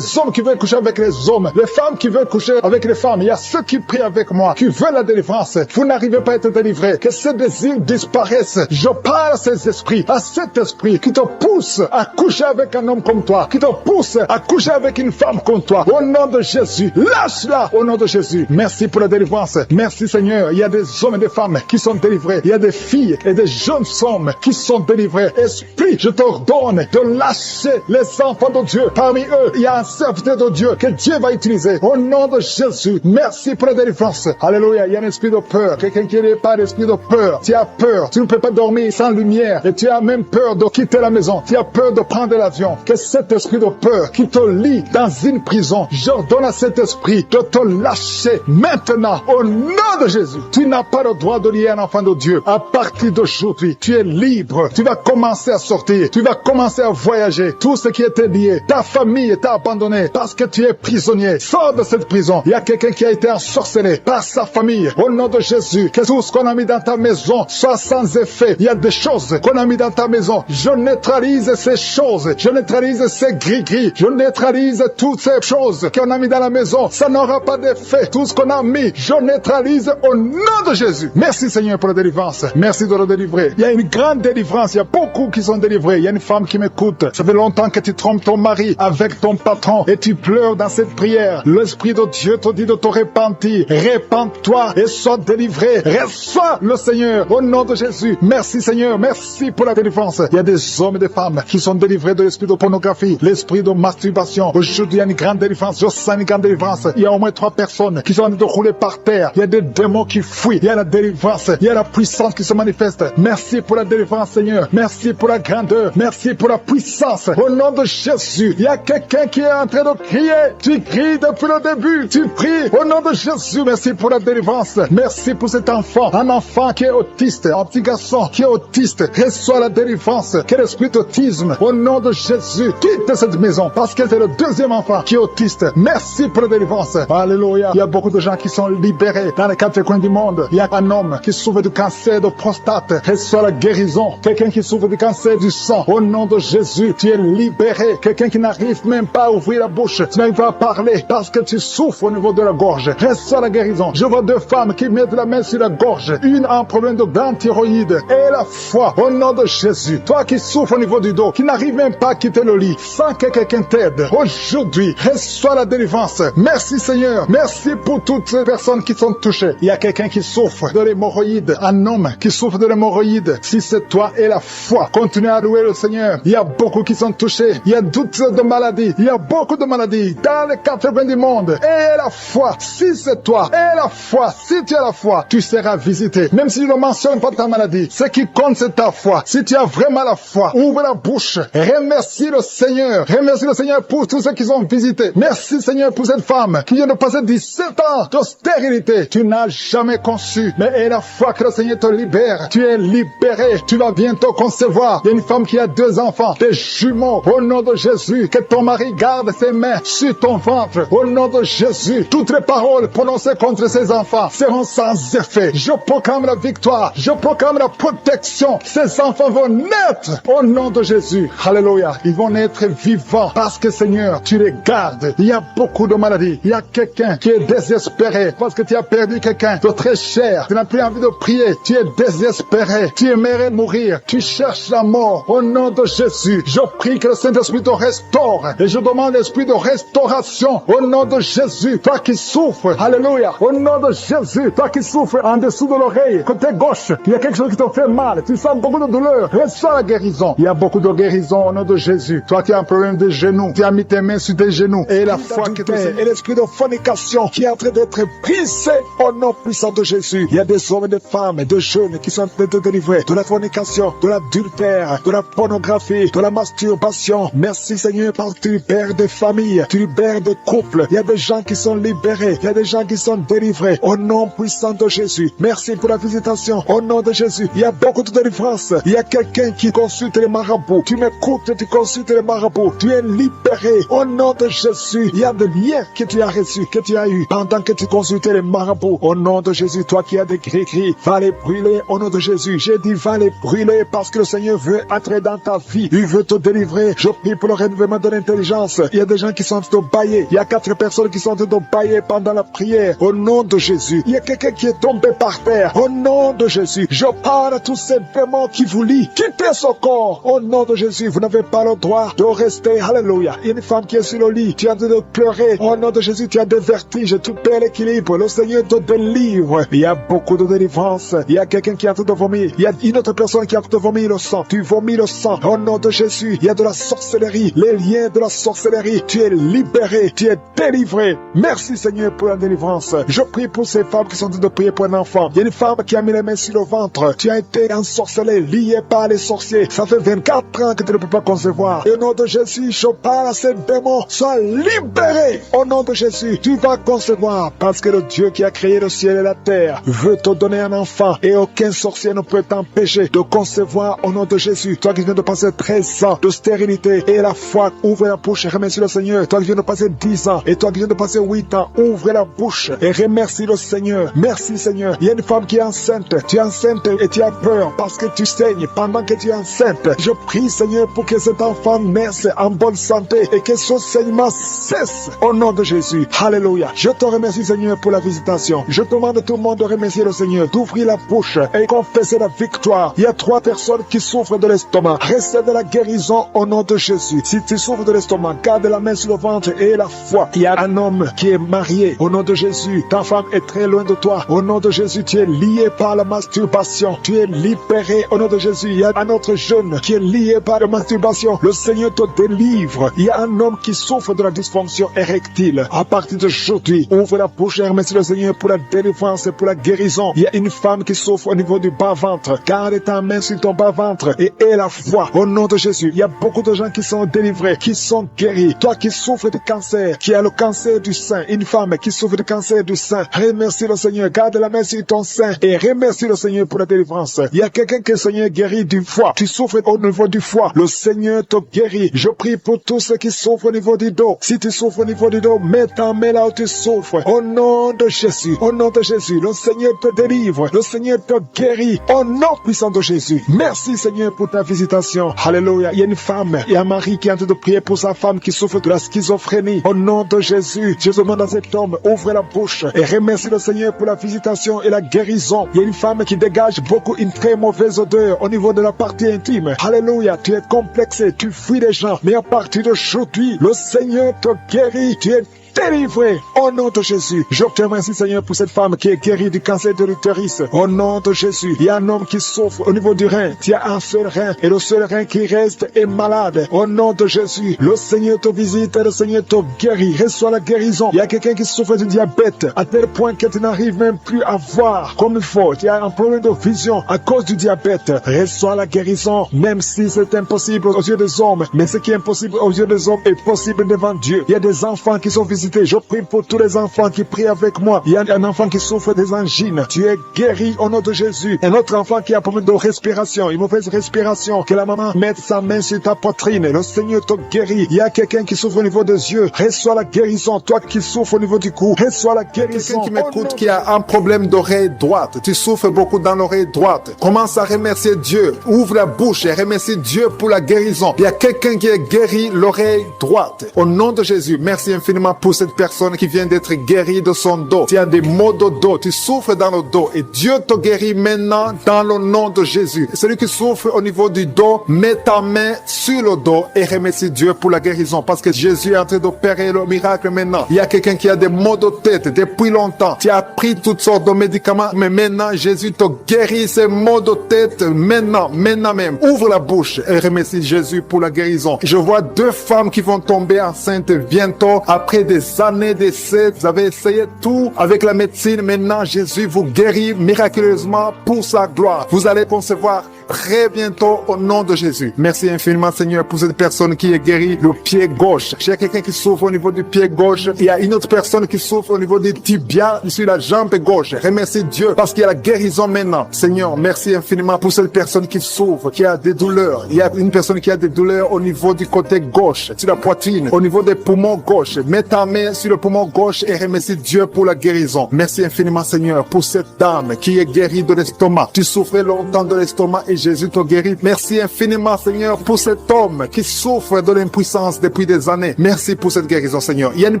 qui veulent coucher avec les hommes, les femmes qui veulent coucher avec les femmes. Il y a ceux qui prient avec moi, qui veulent la délivrance. Vous n'arrivez pas à être délivré. Que ces désirs disparaissent. Je parle à ces esprits, à cet esprit qui te pousse à coucher avec un homme comme toi, qui te pousse à coucher avec une femme comme toi. Au nom de Jésus, lâche-la au nom de Jésus. Merci pour la délivrance. Merci Seigneur. Il y a des hommes et des femmes qui sont délivrés. Il y a des filles et des jeunes hommes qui sont délivrés. Esprit, je t'ordonne de lâcher les enfants de Dieu. Parmi eux, il y a un serviteur de Dieu que Dieu va utiliser. Au nom de Jésus, merci pour la délivrance. Alléluia. Il y a un esprit de peur. Quelqu'un qui n'est pas d'esprit de peur. Tu as peur. Tu ne peux pas dormir sans lumière. Et tu as même peur de quitter la maison. Tu as peur de prendre de l'avion, que cet esprit de peur qui te lie dans une prison, j'ordonne à cet esprit de te lâcher maintenant au nom de Jésus. Tu n'as pas le droit de lier un enfant de Dieu. À partir d'aujourd'hui, tu es libre. Tu vas commencer à sortir. Tu vas commencer à voyager. Tout ce qui était lié, ta famille t'a abandonné parce que tu es prisonnier. Sors de cette prison. Il y a quelqu'un qui a été ensorcelé par sa famille. Au nom de Jésus, que tout ce qu'on a mis dans ta maison soit sans effet. Il y a des choses qu'on a mis dans ta maison. Je neutralise ces choses. Je neutralise ces gris-gris. Je neutralise toutes ces choses qu'on a mis dans la maison. Ça n'aura pas d'effet. Tout ce qu'on a mis, je neutralise au nom de Jésus. Merci Seigneur pour la délivrance. Merci de le délivrer. Il y a une grande délivrance. Il y a beaucoup qui sont délivrés. Il y a une femme qui m'écoute. Ça fait longtemps que tu trompes ton mari avec ton patron et tu pleures dans cette prière. L'Esprit de Dieu te dit de te repentir. Répands-toi et sois délivré. Reçois le Seigneur au nom de Jésus. Merci Seigneur. Merci pour la délivrance. Il y a des hommes et des femmes qui sont délivrés de l'esprit de pornographie, l'esprit de masturbation. Aujourd'hui, il y a une grande délivrance. Je sens une grande délivrance. Il y a au moins 3 personnes qui sont en train de rouler par terre. Il y a des démons qui fuient. Il y a la délivrance. Il y a la puissance qui se manifeste. Merci pour la délivrance, Seigneur. Merci pour la grandeur. Merci pour la puissance. Au nom de Jésus, il y a quelqu'un qui est en train de crier. Tu cries depuis le début. Tu pries au nom de Jésus. Merci pour la délivrance. Merci pour cet enfant. Un enfant qui est autiste. Un petit garçon qui est autiste. Reçois la délivrance. Quel esprit d'autisme. Au nom de Jésus, quitte cette maison parce que c'est le deuxième enfant qui est autiste. Merci pour la délivrance. Alléluia. Il y a beaucoup de gens qui sont libérés dans les 4 coins du monde. Il y a un homme qui souffre du cancer de prostate. Reçois la guérison. Quelqu'un qui souffre du cancer du sang. Au nom de Jésus, tu es libéré. Quelqu'un qui n'arrive même pas à ouvrir la bouche. Tu n'arrives pas à parler parce que tu souffres au niveau de la gorge. Reçois la guérison. Je vois 2 femmes qui mettent la main sur la gorge. Une a un problème de grande thyroïde et la foi. Au nom de Jésus. Toi qui souffres au niveau du dos, qui n'arrive même pas à quitter le lit, sans que quelqu'un t'aide. Aujourd'hui, reçois la délivrance. Merci Seigneur. Merci pour toutes ces personnes qui sont touchées. Il y a quelqu'un qui souffre de l'hémorroïde. Un homme qui souffre de l'hémorroïde. Si c'est toi et la foi, continue à louer le Seigneur. Il y a beaucoup qui sont touchés. Il y a toutes sortes de maladies. Il y a beaucoup de maladies dans les 4 coins du monde. Et la foi, si c'est toi et la foi, si tu as la foi, tu seras visité. Même si je ne mentionne pas ta maladie, ce qui compte c'est ta foi. Si tu as vraiment la foi, ouvre la bouche. Remercie le Seigneur. Remercie le Seigneur pour tous ceux qui sont visités. Merci Seigneur pour cette femme qui vient de passer 17 ans de stérilité. Tu n'as jamais conçu. Mais et la foi que le Seigneur te libère. Tu es libéré. Tu vas bientôt concevoir. Il y a une femme qui a 2 enfants, des jumeaux. Au nom de Jésus, que ton mari garde ses mains sur ton ventre. Au nom de Jésus, toutes les paroles prononcées contre ces enfants seront sans effet. Je proclame la victoire. Je proclame la protection. Ces enfants vont naître au nom de Jésus. Alléluia. Ils vont naître vivants parce que Seigneur, tu les gardes. Il y a beaucoup de maladies. Il y a quelqu'un qui est désespéré parce que tu as perdu quelqu'un de très cher. Tu n'as plus envie de prier. Tu es désespéré. Tu aimerais mourir. Tu cherches la mort. Au nom de Jésus, je prie que le Saint-Esprit te restaure. Et je demande l'esprit de restauration. Au nom de Jésus, toi qui souffres. Alléluia. Au nom de Jésus, toi qui souffres en dessous de l'oreille, côté gauche, il y a quelque chose qui te fait mal. Tu sens beaucoup de douleur. Reçois la guérison. Il y a beaucoup de guérison au nom de Jésus. Toi qui as un problème de genoux, tu as mis tes mains sur tes genoux. Et la foi qui te et l'esprit de fornication qui est en train d'être brisé au nom puissant de Jésus. Il y a des hommes et des femmes, de jeunes qui sont en train de te délivrer de la fornication, de l'adultère, de la pornographie, de la masturbation. Merci Seigneur parce que tu libères des familles, tu libères des couples. Il y a des gens qui sont libérés, il y a des gens qui sont délivrés au nom puissant de Jésus. Merci pour la visitation au nom de Jésus. Il y a beaucoup de délivrance. Il y a quelqu'un qui consulte les marabouts. Tu m'écoutes, tu consultes les marabouts. Tu es libéré au nom de Jésus. Il y a des liens que tu as reçus, que tu as eu pendant que tu consultais les marabouts. Au nom de Jésus, toi qui as des gris-gris, va les brûler au nom de Jésus. J'ai dit va les brûler parce que le Seigneur veut entrer dans ta vie. Il veut te délivrer. Je prie pour le renouvellement de l'intelligence. Il y a des gens qui sont en train de bailler. Il y a 4 personnes qui sont en train de bailler pendant la prière. Au nom de Jésus. Il y a quelqu'un qui est tombé par terre. Au nom de Jésus. Je parle à tous ces démons qui vous lient. Quittez ce corps. Au nom de Jésus. Vous n'avez pas le droit de rester. Alléluia. Il y a une femme qui est sur le lit. Tu es en train de pleurer. Au nom de Jésus, tu as des vertiges. Tu perds l'équilibre. Le Seigneur te délivre. Il y a beaucoup de délivrance. Il y a quelqu'un qui est en train de vomir. Il y a une autre personne qui est en train de vomir le sang. Tu vomis le sang. Au nom de Jésus. Il y a de la sorcellerie. Les liens de la sorcellerie. Tu es libéré. Tu es délivré. Merci Seigneur pour la délivrance. Je prie pour ces femmes qui sont en train de prier pour un enfant. Il y a une femme qui a mis les mains sur le ventre. Tu as été ensorcelé, lié par les sorciers. Ça fait 24 ans que tu ne peux pas va concevoir. Et au nom de Jésus, je parle à ces démons, sois libéré. Au nom de Jésus, tu vas concevoir parce que le Dieu qui a créé le ciel et la terre veut te donner un enfant et aucun sorcier ne peut t'empêcher de concevoir au nom de Jésus. Toi qui viens de passer 13 ans de stérilité et la foi, ouvre la bouche et remercie le Seigneur. Toi qui viens de passer 10 ans et toi qui viens de passer 8 ans, ouvre la bouche et remercie le Seigneur. Merci Seigneur. Il y a une femme qui est enceinte. Tu es enceinte et tu as peur parce que tu saignes pendant que tu es enceinte. Je prie Seigneur pour que cet enfant naisse en bonne santé et que son saignement cesse au nom de Jésus. Alléluia. Je te remercie Seigneur pour la visitation. Je demande à tout le monde de remercier le Seigneur, d'ouvrir la bouche et confesser la victoire. Il y a 3 personnes qui souffrent de l'estomac. Recevez de la guérison au nom de Jésus. Si tu souffres de l'estomac, garde la main sur le ventre et la foi. Il y a un homme qui est marié au nom de Jésus. Ta femme est très loin de toi. Au nom de Jésus, tu es lié par la masturbation. Tu es libéré au nom de Jésus. Il y a un autre jeune qui est lié par la masturbation. Le Seigneur te délivre. Il y a un homme qui souffre de la dysfonction érectile. À partir d'aujourd'hui, ouvre la bouche et remercie le Seigneur pour la délivrance et pour la guérison. Il y a une femme qui souffre au niveau du bas-ventre. Garde ta main sur ton bas-ventre et aie la foi au nom de Jésus. Il y a beaucoup de gens qui sont délivrés, qui sont guéris. Toi qui souffres de cancer, qui as le cancer du sein, une femme qui souffre de cancer du sein, remercie le Seigneur. Garde la main sur ton sein et remercie le Seigneur pour la délivrance. Il y a quelqu'un que le Seigneur guérit du foie. Tu souffres au niveau du foie. Le Seigneur te guérit. Je prie pour tous ceux qui souffrent au niveau du dos. Si tu souffres au niveau du dos, mets ta main là où tu souffres. Au nom de Jésus. Au nom de Jésus. Le Seigneur te délivre. Le Seigneur te guérit. Au nom puissant de Jésus. Merci Seigneur pour ta visitation. Alléluia. Il y a une femme. Il y a un mari qui est en train de prier pour sa femme qui souffre de la schizophrénie. Au nom de Jésus. Je demande à cet homme, ouvre la bouche et remercie le Seigneur pour la visitation et la guérison. Il y a une femme qui dégage beaucoup une très mauvaise odeur au niveau de la partie intime. Alléluia. Tu es complexé. Tu fuis les gens. Mais à partir d'aujourd'hui, le Seigneur te guérit. Tu es délivré au nom de Jésus. Je te remercie Seigneur pour cette femme qui est guérie du cancer de l'utérus. Au nom de Jésus. Il y a un homme qui souffre au niveau du rein. Tu as un seul rein et le seul rein qui reste est malade. Au nom de Jésus. Le Seigneur te visite et le Seigneur te guérit. Reçois la guérison. Il y a quelqu'un qui souffre du diabète à tel point que tu n'arrives même plus à voir comme il faut. Tu as un problème de vision à cause du diabète. Reçois la guérison même si c'est impossible aux yeux des hommes. Mais ce qui est impossible aux yeux des hommes est possible devant Dieu. Il y a des enfants qui sont visités. Je prie pour tous les enfants qui prient avec moi. Il y a un enfant qui souffre des angines. Tu es guéri au nom de Jésus. Un autre enfant qui a un problème de respiration, une mauvaise respiration. Que la maman mette sa main sur ta poitrine. Le Seigneur te guérit. Il y a quelqu'un qui souffre au niveau des yeux. Reçois la guérison. Toi qui souffres au niveau du cou, reçois la guérison. Quelqu'un qui m'écoute qui a un problème d'oreille droite. Tu souffres beaucoup dans l'oreille droite. Commence à remercier Dieu. Ouvre la bouche et remercie Dieu pour la guérison. Il y a quelqu'un qui est guéri l'oreille droite. Au nom de Jésus, merci infiniment pour cette personne qui vient d'être guérie de son dos. Tu as des maux de dos, tu souffres dans le dos et Dieu te guérit maintenant dans le nom de Jésus. Celui qui souffre au niveau du dos, mets ta main sur le dos et remercie Dieu pour la guérison parce que Jésus est en train d'opérer le miracle maintenant. Il y a quelqu'un qui a des maux de tête depuis longtemps. Tu as pris toutes sortes de médicaments, mais maintenant Jésus te guérit ces maux de tête maintenant même. Ouvre la bouche et remercie Jésus pour la guérison. Je vois 2 femmes qui vont tomber enceintes bientôt après des années d'essai. Vous avez essayé tout avec la médecine. Maintenant, Jésus vous guérit miraculeusement pour sa gloire. Vous allez concevoir très bientôt au nom de Jésus. Merci infiniment Seigneur pour cette personne qui est guérie le pied gauche. Il y a quelqu'un qui souffre au niveau du pied gauche. Il y a une autre personne qui souffre au niveau du tibia sur la jambe gauche. Remercie Dieu parce qu'il y a la guérison maintenant. Seigneur, merci infiniment pour cette personne qui souffre, qui a des douleurs. Il y a une personne qui a des douleurs au niveau du côté gauche, sur la poitrine, au niveau des poumons gauche. Mets ta main sur le poumon gauche et remercie Dieu pour la guérison. Merci infiniment Seigneur pour cette dame qui est guérie de l'estomac. Tu souffrais longtemps de l'estomac et Jésus te guérit. Merci infiniment Seigneur pour cet homme qui souffre de l'impuissance depuis des années. Merci pour cette guérison Seigneur. Il y a une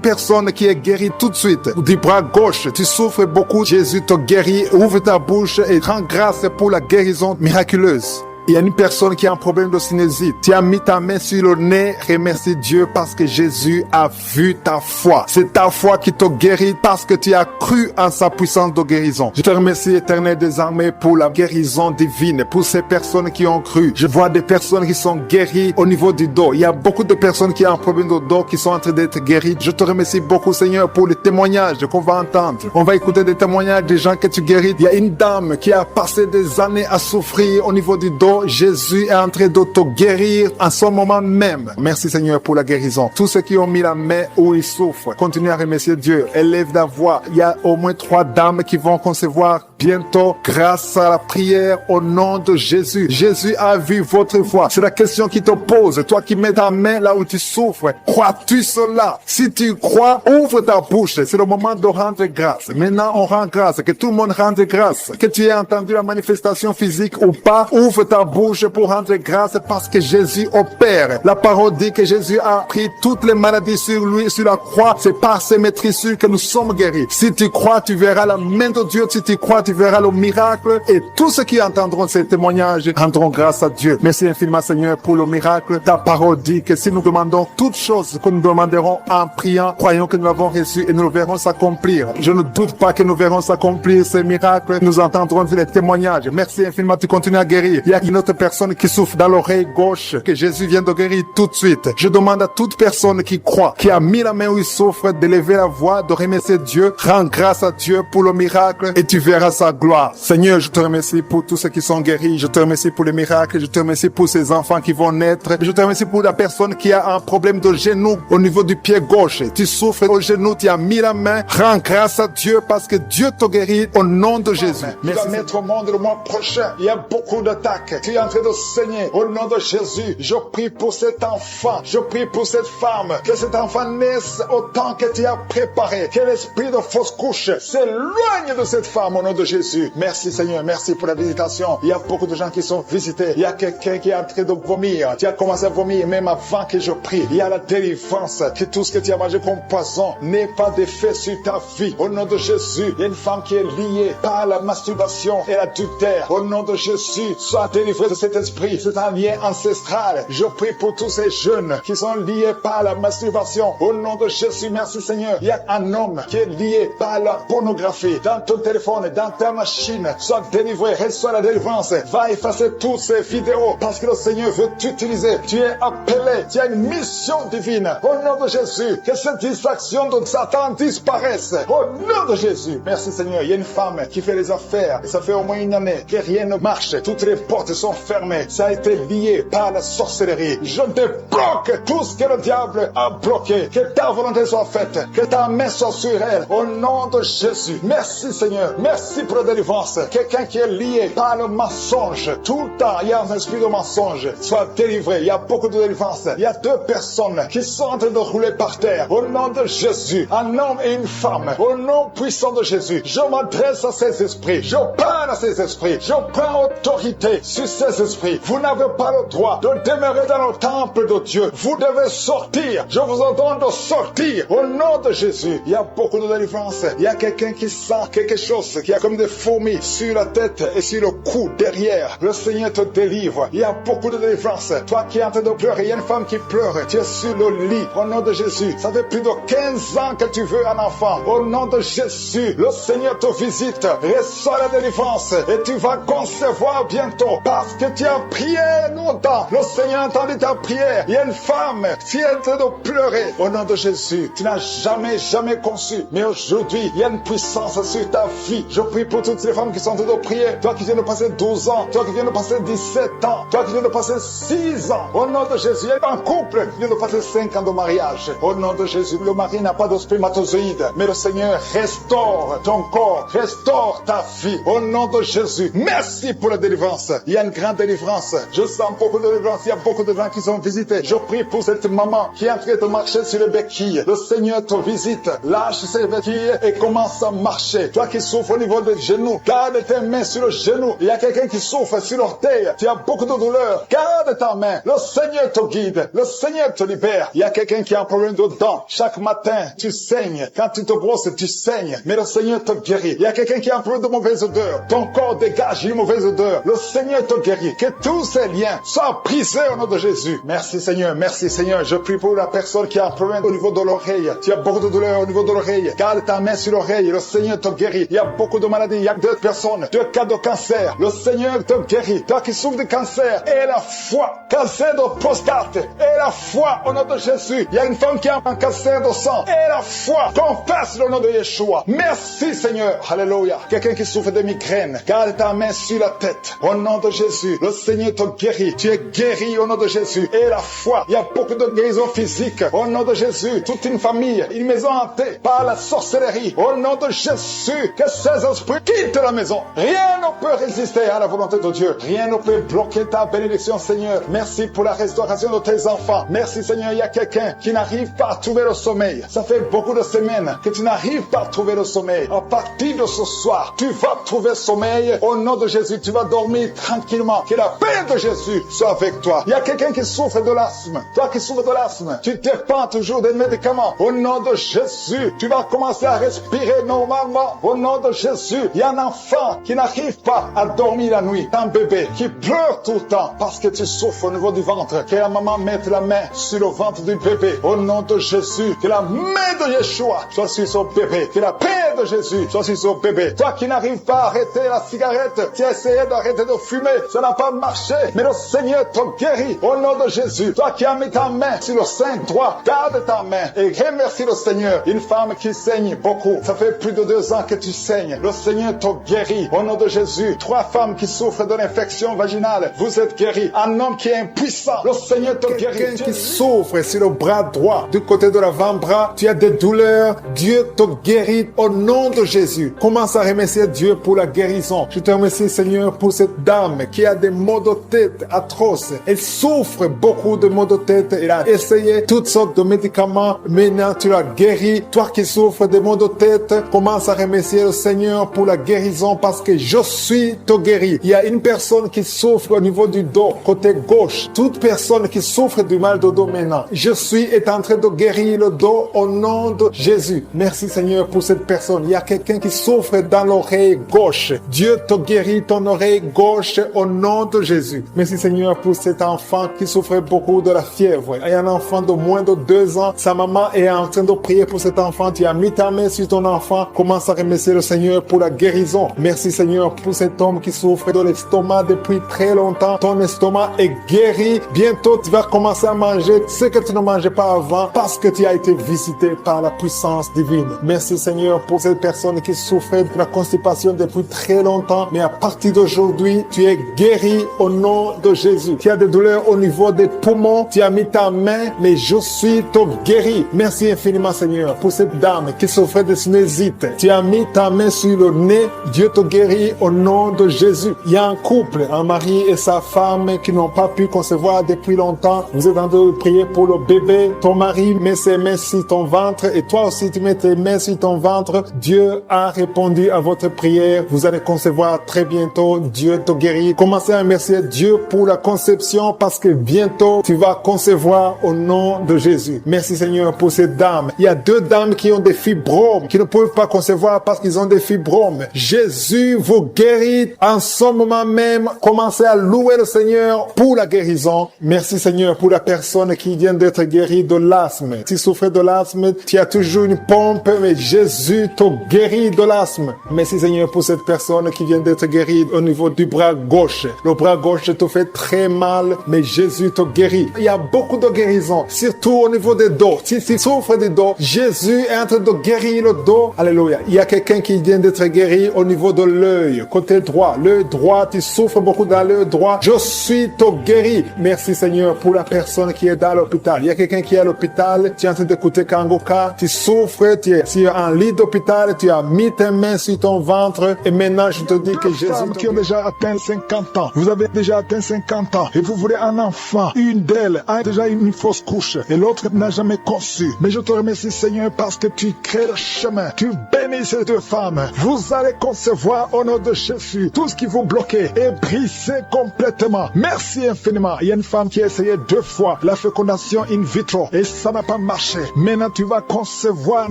personne qui est guérie tout de suite du bras gauche. Tu souffres beaucoup. Jésus te guérit. Ouvre ta bouche et rends grâce pour la guérison miraculeuse. Il y a une personne qui a un problème de sinusite. Tu as mis ta main sur le nez. Remercie Dieu parce que Jésus a vu ta foi. C'est ta foi qui te guérit parce que tu as cru en sa puissance de guérison. Je te remercie, Éternel des armées, pour la guérison divine, pour ces personnes qui ont cru. Je vois des personnes qui sont guéries au niveau du dos. Il y a beaucoup de personnes qui ont un problème de dos qui sont en train d'être guéries. Je te remercie beaucoup, Seigneur, pour les témoignages qu'on va entendre. On va écouter des témoignages des gens que tu guéris. Il y a une dame qui a passé des années à souffrir au niveau du dos. bientôt, Jésus est en train d'auto-guérir en ce moment même. Merci Seigneur pour la guérison. Tous ceux qui ont mis la main où ils souffrent, continuez à remercier Dieu. Élève la voix. Il y a au moins 3 dames qui vont concevoir bientôt grâce à la prière au nom de Jésus. Jésus a vu votre foi. C'est la question qui te pose. Toi qui mets ta main là où tu souffres, crois-tu cela? Si tu crois, ouvre ta bouche. C'est le moment de rendre grâce. Maintenant, on rend grâce. Que tout le monde rende grâce. Que tu aies entendu la manifestation physique ou pas, ouvre ta bouche pour rendre grâce parce que Jésus opère. La parole dit que Jésus a pris toutes les maladies sur lui, sur la croix. C'est par ses maîtrisures que nous sommes guéris. Si tu crois, tu verras la main de Dieu. Si tu crois, tu verras le miracle. Et tous ceux qui entendront ces témoignages rendront grâce à Dieu. Merci infiniment, Seigneur, pour le miracle. Ta parole dit que si nous demandons toutes choses que nous demanderons en priant, croyons que nous l'avons reçu et nous le verrons s'accomplir. Je ne doute pas que nous verrons s'accomplir ces miracles. Nous entendrons les témoignages. Merci infiniment, tu continues à guérir. Il y a une autre personne qui souffre dans l'oreille gauche, que Jésus vient de guérir tout de suite. Je demande à toute personne qui croit, qui a mis la main où il souffre, d'élever la voix, de remercier Dieu. Rends grâce à Dieu pour le miracle et tu verras sa gloire. Seigneur, je te remercie pour tous ceux qui sont guéris. Je te remercie pour les miracles. Je te remercie pour ces enfants qui vont naître. Je te remercie pour la personne qui a un problème de genou au niveau du pied gauche. Tu souffres au genou, tu as mis la main. Rends grâce à Dieu parce que Dieu te guérit au nom de Jésus. Tu vas mettre au monde le mois prochain. Il y a beaucoup d'attaques. Tu es en train de saigner. Au nom de Jésus, je prie pour cet enfant. Je prie pour cette femme. Que cet enfant naisse autant que tu as préparé. Que l'esprit de fausse couche s'éloigne de cette femme au nom de Jésus. Merci Seigneur. Merci pour la visitation. Il y a beaucoup de gens qui sont visités. Il y a quelqu'un qui est en train de vomir. Tu as commencé à vomir même avant que je prie. Il y a la délivrance. Que tout ce que tu as mangé comme poison n'ait pas d'effet sur ta vie. Au nom de Jésus, il y a une femme qui est liée par la masturbation et l'adultère. Au nom de Jésus, sois délivré de cet esprit. C'est un lien ancestral. Je prie pour tous ces jeunes qui sont liés par la masturbation. Au nom de Jésus, merci Seigneur. Il y a un homme qui est lié par la pornographie. Dans ton téléphone, dans ta machine, sois délivré. Reçois la délivrance. Va effacer toutes ces vidéos parce que le Seigneur veut t'utiliser. Tu es appelé. Tu as une mission divine. Au nom de Jésus, que cette distraction de Satan disparaisse. Au nom de Jésus. Merci Seigneur. Il y a une femme qui fait les affaires et ça fait au moins une année que rien ne marche. Toutes les portes sont fermées. Ça a été lié par la sorcellerie. Je débloque tout ce que le diable a bloqué. Que ta volonté soit faite. Que ta main soit sur elle. Au nom de Jésus. Merci Seigneur. Merci pour la délivrance. Quelqu'un qui est lié par le mensonge. Tout le temps, il y a un esprit de mensonge. Sois délivré. Il y a beaucoup de délivrance. Il y a 2 personnes qui sont en train de rouler par terre. Au nom de Jésus. Un homme et une femme. Au nom puissant de Jésus. Je m'adresse à ces esprits. Je parle à ces esprits. Je prends autorité sur ces esprits. Vous n'avez pas le droit de demeurer dans le temple de Dieu. Vous devez sortir. Je vous ordonne de sortir. Au nom de Jésus. Il y a beaucoup de délivrance. Il y a quelqu'un qui sent quelque chose qui a comme des fourmis sur la tête et sur le cou derrière. Le Seigneur te délivre. Il y a beaucoup de délivrance. Toi qui es en train de pleurer, il y a une femme qui pleure. Tu es sur le lit. Au nom de Jésus. Ça fait plus de 15 ans que tu veux un enfant. Au nom de Jésus. Le Seigneur te visite. Reçois la délivrance. Et tu vas concevoir bientôt. Parce que tu as prié longtemps. Le Seigneur a entendu ta prière. Il y a une femme qui est en train de pleurer. Au nom de Jésus. Tu n'as jamais conçu. Mais aujourd'hui, il y a une puissance sur ta vie. Je prie pour toutes les femmes qui sont en train de prier. Toi qui viens de passer 12 ans. Toi qui viens de passer 17 ans. Toi qui viens de passer 6 ans. Au nom de Jésus. Il y a un couple qui vient de passer 5 ans de mariage. Au nom de Jésus. Le mari n'a pas de spermatozoïde. Mais le Seigneur restaure ton corps. Restaure ta vie. Au nom de Jésus. Merci pour la délivrance. Il y a une grande délivrance. Je sens beaucoup de délivrance. Il y a beaucoup de gens qui sont visités. Je prie pour cette maman qui est en train de marcher sur les béquilles. Le Seigneur te visite. Lâche ses béquilles et commence à marcher. Toi qui souffres au niveau des genoux, garde tes mains sur le genou. Il y a quelqu'un qui souffre sur l'orteil. Tu as beaucoup de douleur. Garde ta main. Le Seigneur te guide. Le Seigneur te libère. Il y a quelqu'un qui a un problème de dents. Chaque matin, tu saignes. Quand tu te brosses, tu saignes. Mais le Seigneur te guérit. Il y a quelqu'un qui a un problème de mauvaise odeur. Ton corps dégage une mauvaise odeur. Le Seigneur te guérit. Que tous ces liens soient brisés au nom de Jésus. Merci Seigneur. Merci Seigneur. Je prie pour la personne qui a un problème au niveau de l'oreille. Tu as beaucoup de douleur au niveau de l'oreille. Garde ta main sur l'oreille. Le Seigneur te guérit. Il y a beaucoup de maladies. Il y a 2 personnes. 2 cas de cancer. Le Seigneur te guérit. Toi qui souffres de cancer. Et la foi. Cancer de prostate. Et la foi au nom de Jésus. Il y a une femme qui a un cancer de sang. Et la foi. Confesse le nom de Yeshua. Merci Seigneur. Alléluia. Quelqu'un qui souffre de migraine. Garde ta main sur la tête. Au nom de Jésus, le Seigneur te guérit. Tu es guéri au nom de Jésus. Et la foi, il y a beaucoup de guérisons physiques. Au nom de Jésus, toute une famille, une maison hantée par la sorcellerie. Au nom de Jésus, que ces esprits quittent la maison. Rien ne peut résister à la volonté de Dieu. Rien ne peut bloquer ta bénédiction, Seigneur. Merci pour la restauration de tes enfants. Merci, Seigneur. Il y a quelqu'un qui n'arrive pas à trouver le sommeil. Ça fait beaucoup de semaines que tu n'arrives pas à trouver le sommeil. À partir de ce soir, tu vas trouver sommeil. Au nom de Jésus, tu vas dormir tranquillement. Que la paix de Jésus soit avec toi. Il y a quelqu'un qui souffre de l'asthme. Toi qui souffres de l'asthme, tu dépends toujours des médicaments. Au nom de Jésus, tu vas commencer à respirer normalement. Au nom de Jésus, il y a un enfant qui n'arrive pas à dormir la nuit. Un bébé qui pleure tout le temps parce que tu souffres au niveau du ventre. Que la maman mette la main sur le ventre du bébé. Au nom de Jésus, que la main de Yeshua soit sur son bébé. Que la paix de Jésus soit sur son bébé. Toi qui n'arrives pas à arrêter la cigarette, tu as essayé d'arrêter de fumer, ça n'a pas marché. Mais le Seigneur te guérit. Au nom de Jésus, toi qui as mis ta main sur le sein droit, garde ta main et remercie le Seigneur. Une femme qui saigne beaucoup, ça fait plus de 2 ans que tu saignes. Le Seigneur te guérit. Au nom de Jésus, 3 femmes qui souffrent de l'infection vaginale, vous êtes guéris. Un homme qui est impuissant, le Seigneur te guérit. Quelqu'un qui souffre sur le bras droit, du côté de l'avant-bras, tu as des douleurs, Dieu te guérit au nom de Jésus. Commence à remercier Dieu pour la guérison. Je te remercie, Seigneur, pour cette dame qui a des maux de tête atroces. Elle souffre beaucoup de maux de tête. Elle a essayé toutes sortes de médicaments. Maintenant, tu l'as guérie. Toi qui souffres de maux de tête, commence à remercier le Seigneur pour la guérison parce que je suis te guéri. Il y a une personne qui souffre au niveau du dos, côté gauche. Toute personne qui souffre du mal de dos maintenant, je suis est en train de guérir le dos au nom de Jésus. Merci, Seigneur, pour cette personne. Il y a quelqu'un qui souffre dans l'oreille gauche. Dieu te guérit ton oreille gauche au nom de Jésus. Merci, Seigneur, pour cet enfant qui souffrait beaucoup de la fièvre. Il y a un enfant de moins de 2 ans. Sa maman est en train de prier pour cet enfant. Tu as mis ta main sur ton enfant. Commence à remercier le Seigneur pour la guérison. Merci, Seigneur, pour cet homme qui souffre de l'estomac depuis très longtemps. Ton estomac est guéri. Bientôt, tu vas commencer à manger ce que tu ne mangeais pas avant parce que tu as été visité par la puissance divine. Merci, Seigneur, pour cette personne qui souffrait de la constipation depuis très longtemps. Mais à partir d'aujourd'hui, tu es guéri au nom de Jésus. Tu as des douleurs au niveau des poumons. Tu as mis ta main, mais je suis ton guéri. Merci infiniment, Seigneur, pour cette dame qui souffrait de sinusite. Tu as mis ta main sur le nez. Dieu te guérit au nom de Jésus. Il y a un couple, un mari et sa femme qui n'ont pas pu concevoir depuis longtemps. Vous êtes en train de prier pour le bébé. Ton mari met ses mains sur ton ventre et toi aussi tu mets tes mains sur ton ventre. Dieu a répondu à votre prière. Vous allez concevoir très bientôt. Dieu te guérit. Commencez à remercier Dieu pour la conception parce que bientôt tu vas concevoir au nom de Jésus. Merci, Seigneur, pour ces dames. Il y a 2 dames qui ont des fibromes, qui ne peuvent pas concevoir parce qu'ils ont des fibromes. Jésus vous guérit en ce moment même. Commencez à louer le Seigneur pour la guérison. Merci, Seigneur, pour la personne qui vient d'être guérie de l'asthme. Si tu souffres de l'asthme, tu as toujours une pompe, mais Jésus te guérit de l'asthme. Merci, Seigneur, pour cette personne qui vient d'être guérie au niveau du bras gauche. Le bras gauche te fait très mal, mais Jésus te guérit. Il y a beaucoup de guérisons, surtout au niveau des dos. Si tu souffres des dos, Jésus est en train de guérir le dos. Alléluia. Il y a quelqu'un qui vient d'être guéri au niveau de l'œil, côté droit. L'œil droit, tu souffres beaucoup dans l'œil droit. Je suis te guéri. Merci, Seigneur, pour la personne qui est dans l'hôpital. Il y a quelqu'un qui est à l'hôpital. Tu es en train d'écouter Kangoka. Tu souffres, tu es sur un lit d'hôpital. Tu as mis tes mains sur ton ventre. Et maintenant, je te dis que Jésus... Femmes qui ont déjà atteint 50 ans. Vous avez déjà atteint 50 ans. Et vous voulez un enfant. Une d'elles a déjà une fausse couche. Et l'autre n'a jamais conçu. Mais je te remercie, Seigneur, parce que tu crées le chemin. Tu bénis ces 2 femmes. Vous allez concevoir au nom de Jésus. Tout ce qui vous bloquait est brisé complètement. Merci infiniment. Il y a une femme qui a essayé 2 fois la fécondation in vitro. Et ça n'a pas marché. Maintenant, tu vas concevoir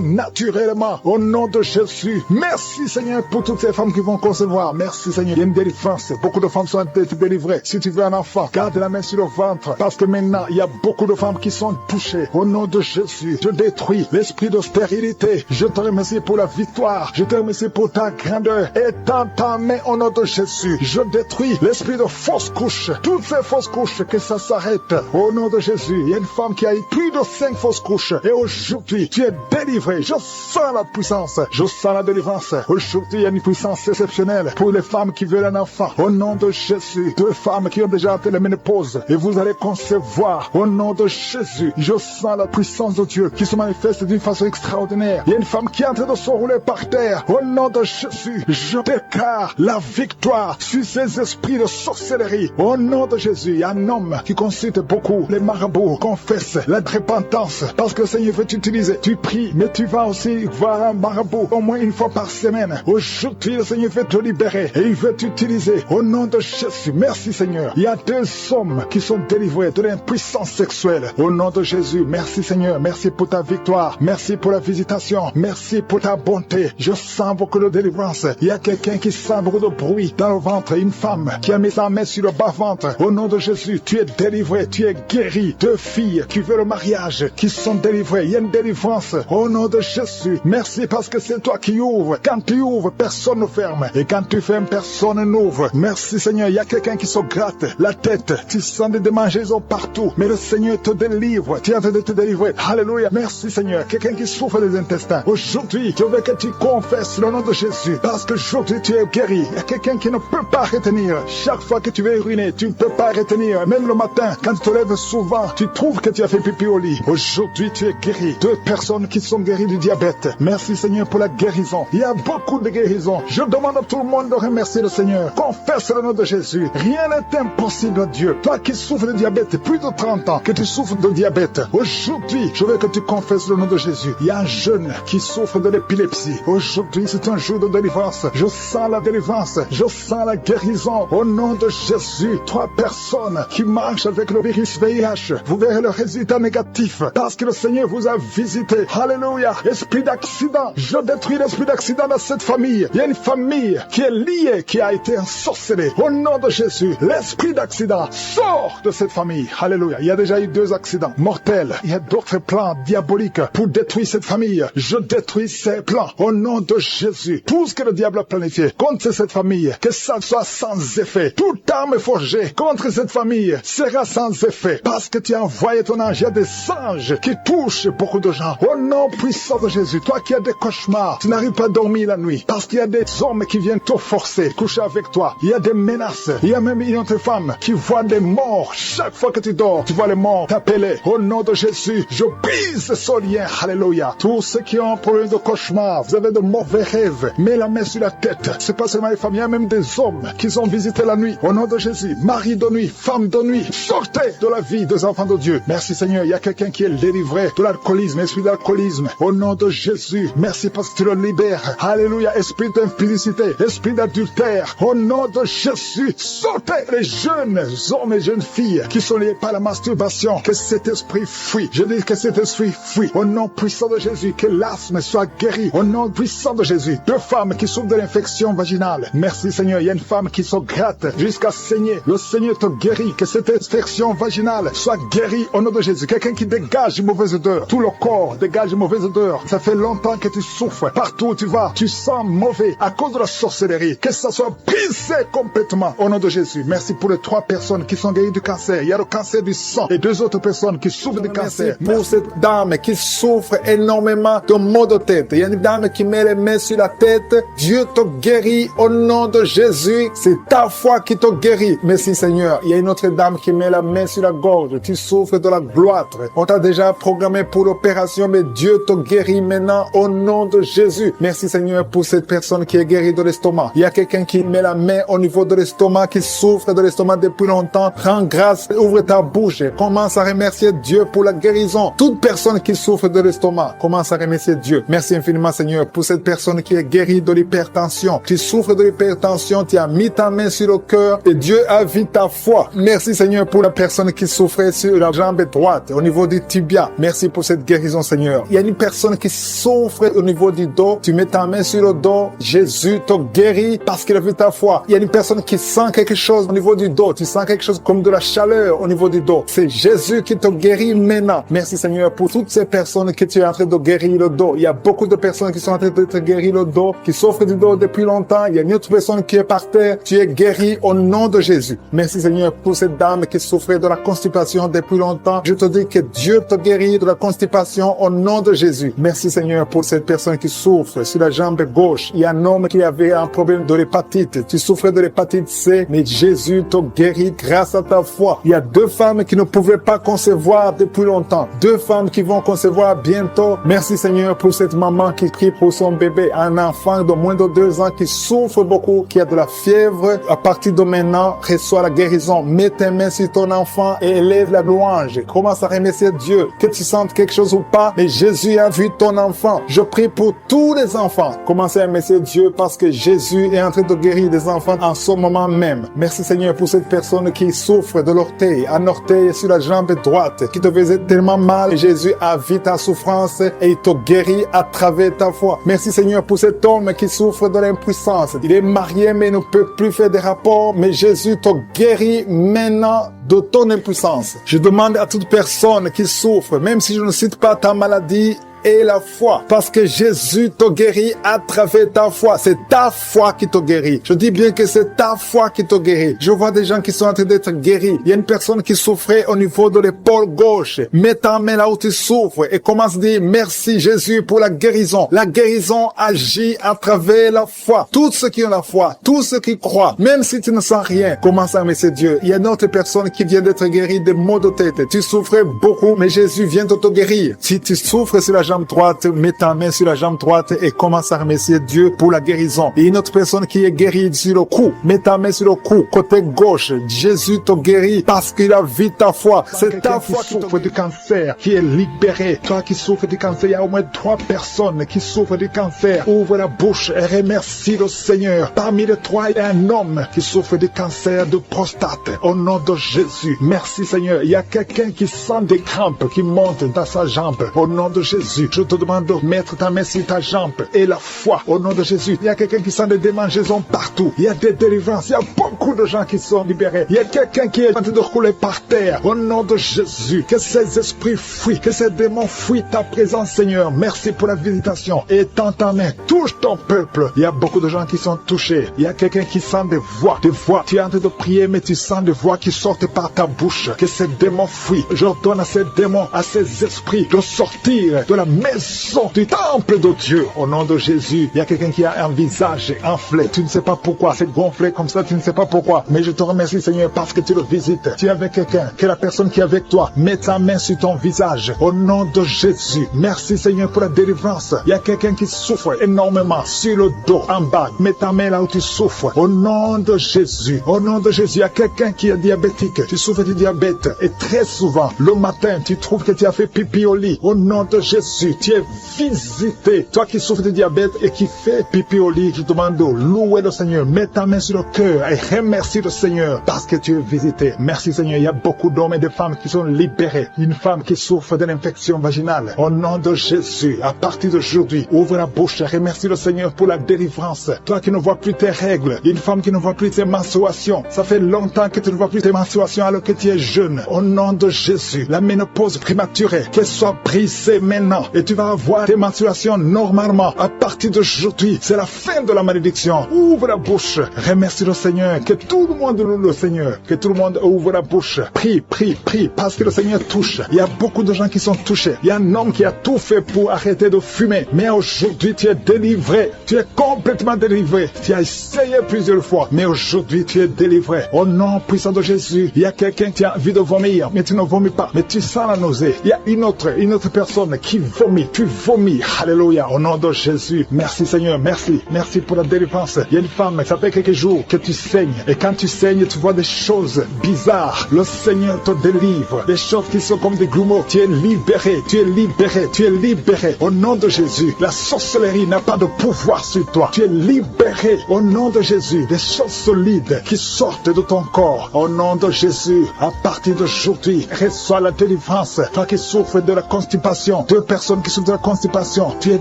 naturellement au nom de Jésus. Merci, Seigneur, pour toutes ces femmes qui vont concevoir. Merci, Seigneur. Il y a une délivrance. Beaucoup de femmes sont délivrées. Si tu veux un enfant, garde la main sur le ventre. Parce que maintenant, il y a beaucoup de femmes qui sont touchées. Au nom de Jésus, je détruis l'esprit de stérilité. Je te remercie pour la victoire. Je te remercie pour ta grandeur. Et dans ta main, au nom de Jésus, je détruis l'esprit de fausse couche. Toutes ces fausses couches, que ça s'arrête. Au nom de Jésus, il y a une femme qui a eu plus de 5 fausses couches. Et aujourd'hui, tu es délivré. Je sens la puissance. Je sens la délivrance. Aujourd'hui, il y a une puissance exceptionnelle pour les femmes qui veulent un enfant. Au nom de Jésus. 2 femmes qui ont déjà atteint la ménopause et vous allez concevoir au nom de Jésus. Je sens la puissance de Dieu qui se manifeste d'une façon extraordinaire. Il y a une femme qui est en train de se rouler par terre. Au nom de Jésus, je déclare la victoire sur ces esprits de sorcellerie. Au nom de Jésus, il y a un homme qui consulte beaucoup les marabouts, confesse la repentance parce que le Seigneur veut t'utiliser. Tu pries, mais tu vas aussi voir un marabout au moins une fois par semaine. Aujourd'hui, le Seigneur veut te libérer et il veut t'utiliser. Au nom de Jésus, merci Seigneur. Il y a 2 hommes qui sont délivrés de l'impuissance sexuelle. Au nom de Jésus, merci Seigneur. Merci pour ta victoire. Merci pour la visitation. Merci pour ta bonté. Je sens beaucoup de délivrance. Il y a quelqu'un qui sent beaucoup de bruit dans le ventre. Une femme qui a mis sa main sur le bas-ventre. Au nom de Jésus, tu es délivré, tu es guéri. 2 filles qui veulent le mariage, qui sont délivrées. Il y a une délivrance. Au nom de Jésus, merci parce que c'est toi qui ouvres. Quand tu ouvres, personne ne ferme. Et quand tu fermes, personne n'ouvre. Merci Seigneur. Il y a quelqu'un qui se gratte la tête. Tu sens des démangeaisons partout. Mais le Seigneur te délivre. Tu es en train de te délivrer. Alléluia. Merci Seigneur. Quelqu'un qui souffre des intestins. Aujourd'hui, je veux que tu confesses le nom de Jésus. Parce que aujourd'hui, tu es guéri. Il y a quelqu'un qui ne peut pas retenir. Chaque fois que tu veux uriner, tu ne peux pas retenir. Même le matin, quand tu te lèves souvent, tu trouves que tu as fait pipi au lit. Aujourd'hui, tu es guéri. 2 personnes qui sont guéries du diabète. Merci Seigneur pour la guérison. Il y a beaucoup de guérisons. Je demande à tout le monde de remercier le Seigneur. Confesse le nom de Jésus. Rien n'est impossible à Dieu. Toi qui souffres de diabète, plus de 30 ans que tu souffres de diabète. Aujourd'hui, je veux que tu confesses le nom de Jésus. Il y a un jeune qui souffre de l'épilepsie. Aujourd'hui, c'est un jour de délivrance. Je sens la délivrance. Je sens la guérison. Au nom de Jésus, 3 personnes qui marchent avec le virus VIH. Vous verrez le résultat négatif parce que le Seigneur vous a visité. Alléluia. Esprit d'accident. Je détruis l'esprit d'accident dans cette famille. Il y a une famille qui est liée, qui a été ensorcelée. Au nom de Jésus, l'esprit d'accident sort de cette famille. Alléluia. Il y a déjà eu 2 accidents mortels. Il y a d'autres plans diaboliques pour détruire cette famille. Je détruis ces plans. Au nom de Jésus. Tout ce que le diable a planifié contre cette famille, que ça soit sans effet. Toute arme forgée contre cette famille sera sans effet. Parce que tu as envoyé ton ange. Il y a des anges qui touchent beaucoup de gens. Au nom puissant de Jésus. Toi qui as des cauchemars, tu n'arrives pas à dormir la nuit. Parce qu'il y a des hommes qui viennent te forcer, coucher avec toi. Il y a des menaces. Il y a même une autre femme qui voit des morts. Chaque fois que tu dors, tu vois les morts t'appeler. Au nom de Jésus, je brise ce lien. Alléluia. Tous ceux qui ont un problème de cauchemar, vous avez de mauvais rêves, mets la main sur la tête. C'est pas seulement les femmes, il y a même des hommes qui sont visités la nuit. Au nom de Jésus, mari de nuit, femme de nuit, sortez de la vie des enfants de Dieu. Merci Seigneur. Il y a quelqu'un qui est délivré de l'alcoolisme, esprit d'alcoolisme. Au nom de Jésus, merci parce que tu le libères. Alléluia. Esprit d'impudicité, esprit d'adultère. Au nom de Jésus, sortez les jeunes hommes et jeunes filles qui sont liés par la masturbation. Que cet esprit fuit. Je dis que cet esprit fuit. Au nom puissant de Jésus, que l'asthme soit guéri. Au nom puissant de Jésus. 2 femmes qui souffrent de l'infection vaginale. Merci Seigneur. Il y a une femme qui se gratte jusqu'à saigner. Le Seigneur te guérit. Que cette infection vaginale soit guérie au nom de Jésus. Quelqu'un qui dégage une mauvaise odeur. Tout le corps dégage une mauvaise odeur. Ça fait longtemps que tu souffres. Partout où tu vas, tu sens mauvais à cause de la sorcellerie. Que ça soit brisé complètement au nom de Jésus. Merci pour les 3 personnes qui sont guéries du cancer. Il y a le cancer du sang et 2 autres personnes qui souffrent du cancer. Pour cette dame qui souffre énormément de maux de tête. Il y a une dame qui met les mains sur la tête. Dieu te guérit au nom de Jésus. C'est ta foi qui te guérit. Merci Seigneur. Il y a une autre dame qui met la main sur la gorge. Tu souffres de la gloître. On t'a déjà programmé pour l'opération, mais Dieu te guérit maintenant au nom de Jésus. Merci Seigneur pour cette personne qui est guérie de l'estomac. Il y a quelqu'un qui met la main au niveau de l'estomac, qui souffre de l'estomac depuis longtemps. Rends grâce, ouvre ta bouche. Commence à remercier Dieu pour la guérison. Toute personne qui souffre de l'estomac, commence à remercier Dieu. Merci infiniment Seigneur pour cette personne qui est guérie de l'hypertension. Tu souffres de l'hypertension, tu as mis ta main sur le cœur et Dieu a vu ta foi. Merci Seigneur pour la personne qui souffrait sur la jambe droite, au niveau du tibia. Merci pour cette guérison Seigneur. Il y a une personne qui souffre au niveau du dos. Tu mets ta main sur le dos. Jésus te guérit parce qu'il a vu ta foi. Il y a une personne qui sent quelque chose au niveau du dos. Tu sens quelque chose comme de la chaleur au niveau du dos. C'est Jésus qui te guérit maintenant. Merci Seigneur pour toutes ces personnes que tu es en train de guérir le dos. Il y a beaucoup de personnes qui sont en train de te guérir le dos, qui souffrent du dos depuis longtemps. Il y a une autre personne qui est par terre. Tu es guéri au nom de Jésus. Merci Seigneur pour cette dame qui souffrait de la constipation depuis longtemps. Je te dis que Dieu te guérit de la constipation au nom de Jésus. Merci Seigneur pour cette personne qui souffre sur la jambe gauche. Il y a un homme qui avait un problème de l'hépatite. Tu souffres de l'hépatite l'hépatite C, mais Jésus t'a guéri grâce à ta foi. Il y a 2 femmes qui ne pouvaient pas concevoir depuis longtemps. 2 femmes qui vont concevoir bientôt. Merci Seigneur pour cette maman qui prie pour son bébé, un enfant de moins de 2 ans qui souffre beaucoup, qui a de la fièvre. À partir de maintenant, reçois la guérison. Mets tes mains sur ton enfant et élève la louange. Commence à remercier Dieu. Que tu sentes quelque chose ou pas, mais Jésus a vu ton enfant. Je prie pour tous les enfants. Commencez à remercier Dieu parce que Jésus est en train de guérir des enfants en ce moment même. Merci Seigneur pour cette personne qui souffre de l'orteil, un orteil sur la jambe droite, qui te faisait tellement mal. Et Jésus a vu ta souffrance et il te guérit à travers ta foi. Merci Seigneur pour cet homme qui souffre de l'impuissance. Il est marié mais ne peut plus faire des rapports, mais Jésus te guérit maintenant de ton impuissance. Je demande à toute personne qui souffre, même si je ne cite pas ta maladie, et la foi, parce que Jésus te guérit à travers ta foi. C'est ta foi qui te guérit. Je dis bien que c'est ta foi qui te guérit. Je vois des gens qui sont en train d'être guéris. Il y a une personne qui souffrait au niveau de l'épaule gauche. Mets ta main là où tu souffres et commence à dire merci Jésus pour la guérison. La guérison agit à travers la foi. Tous ceux qui ont la foi, tous ceux qui croient, même si tu ne sens rien, commence à remercier Dieu. Il y a une autre personne qui vient d'être guérie de maux de tête. Tu souffrais beaucoup, mais Jésus vient de te guérir. Si tu souffres sur la jambe droite, mets ta main sur la jambe droite et commence à remercier Dieu pour la guérison. Et une autre personne qui est guérie sur le cou, mets ta main sur le cou, côté gauche. Jésus te guérit parce qu'il a vu ta foi. C'est ta foi qui souffre du cancer, qui est libéré. Toi qui souffres du cancer, il y a au moins 3 personnes qui souffrent du cancer. Ouvre la bouche et remercie le Seigneur. Parmi les 3, il y a un homme qui souffre du cancer de prostate. Au nom de Jésus, merci Seigneur. Il y a quelqu'un qui sent des crampes qui montent dans sa jambe. Au nom de Jésus, je te demande de mettre ta main sur ta jambe et la foi. Au nom de Jésus, il y a quelqu'un qui sent des démangeaisons partout. Il y a des délivrances. Il y a beaucoup de gens qui sont libérés. Il y a quelqu'un qui est en train de rouler par terre. Au nom de Jésus, que ces esprits fuient, que ces démons fuient ta présence, Seigneur. Merci pour la visitation. Et tends ta main, touche ton peuple. Il y a beaucoup de gens qui sont touchés. Il y a quelqu'un qui sent des voix. Tu es en train de prier, mais tu sens des voix qui sortent par ta bouche. Que ces démons fuient. J'ordonne à ces démons, à ces esprits de sortir de la maison du temple de Dieu. Au nom de Jésus, il y a quelqu'un qui a un visage enflé. Tu ne sais pas pourquoi. C'est gonflé comme ça, tu ne sais pas pourquoi. Mais je te remercie, Seigneur, parce que tu le visites. Tu es avec quelqu'un, que la personne qui est avec toi, met ta main sur ton visage. Au nom de Jésus. Merci, Seigneur, pour la délivrance. Il y a quelqu'un qui souffre énormément sur le dos, en bas. Mets ta main là où tu souffres. Au nom de Jésus. Au nom de Jésus, il y a quelqu'un qui est diabétique. Tu souffres du diabète. Et très souvent, le matin, tu trouves que tu as fait pipi au lit. Au nom de Jésus, tu es visité. Toi qui souffres de diabète et qui fais pipi au lit, je te demande de louer le Seigneur. Mets ta main sur le cœur et remercie le Seigneur parce que tu es visité. Merci Seigneur. Il y a beaucoup d'hommes et de femmes qui sont libérés. Une femme qui souffre d'une infection vaginale. Au nom de Jésus, à partir d'aujourd'hui, ouvre la bouche et remercie le Seigneur pour la délivrance. Toi qui ne vois plus tes règles, une femme qui ne voit plus tes menstruations. Ça fait longtemps que tu ne vois plus tes menstruations alors que tu es jeune. Au nom de Jésus, la ménopause prématurée, qu'elle soit brisée maintenant. Et tu vas avoir tes menstruations normalement. À partir d'aujourd'hui, c'est la fin de la malédiction. Ouvre la bouche. Remercie le Seigneur. Que tout le monde loue le Seigneur. Que tout le monde ouvre la bouche. Prie, prie, prie. Parce que le Seigneur touche. Il y a beaucoup de gens qui sont touchés. Il y a un homme qui a tout fait pour arrêter de fumer. Mais aujourd'hui, tu es délivré. Tu es complètement délivré. Tu as essayé plusieurs fois. Mais aujourd'hui, tu es délivré. Au nom puissant de Jésus, il y a quelqu'un qui a envie de vomir. Mais tu ne vomis pas. Mais tu sens la nausée. Il y a une autre personne qui vomit. Tu vomis. Alléluia. Au nom de Jésus. Merci Seigneur. Merci. Merci pour la délivrance. Il y a une femme, ça fait quelques jours que tu saignes. Et quand tu saignes, tu vois des choses bizarres. Le Seigneur te délivre. Des choses qui sont comme des grumeaux. Tu es libéré. Tu es libéré. Tu es libéré. Au nom de Jésus. La sorcellerie n'a pas de pouvoir sur toi. Tu es libéré. Au nom de Jésus. Des choses solides qui sortent de ton corps. Au nom de Jésus. À partir d'aujourd'hui, reçois la délivrance. Toi qui souffres de la constipation. 2 personnes qui souffrent de la constipation. Tu es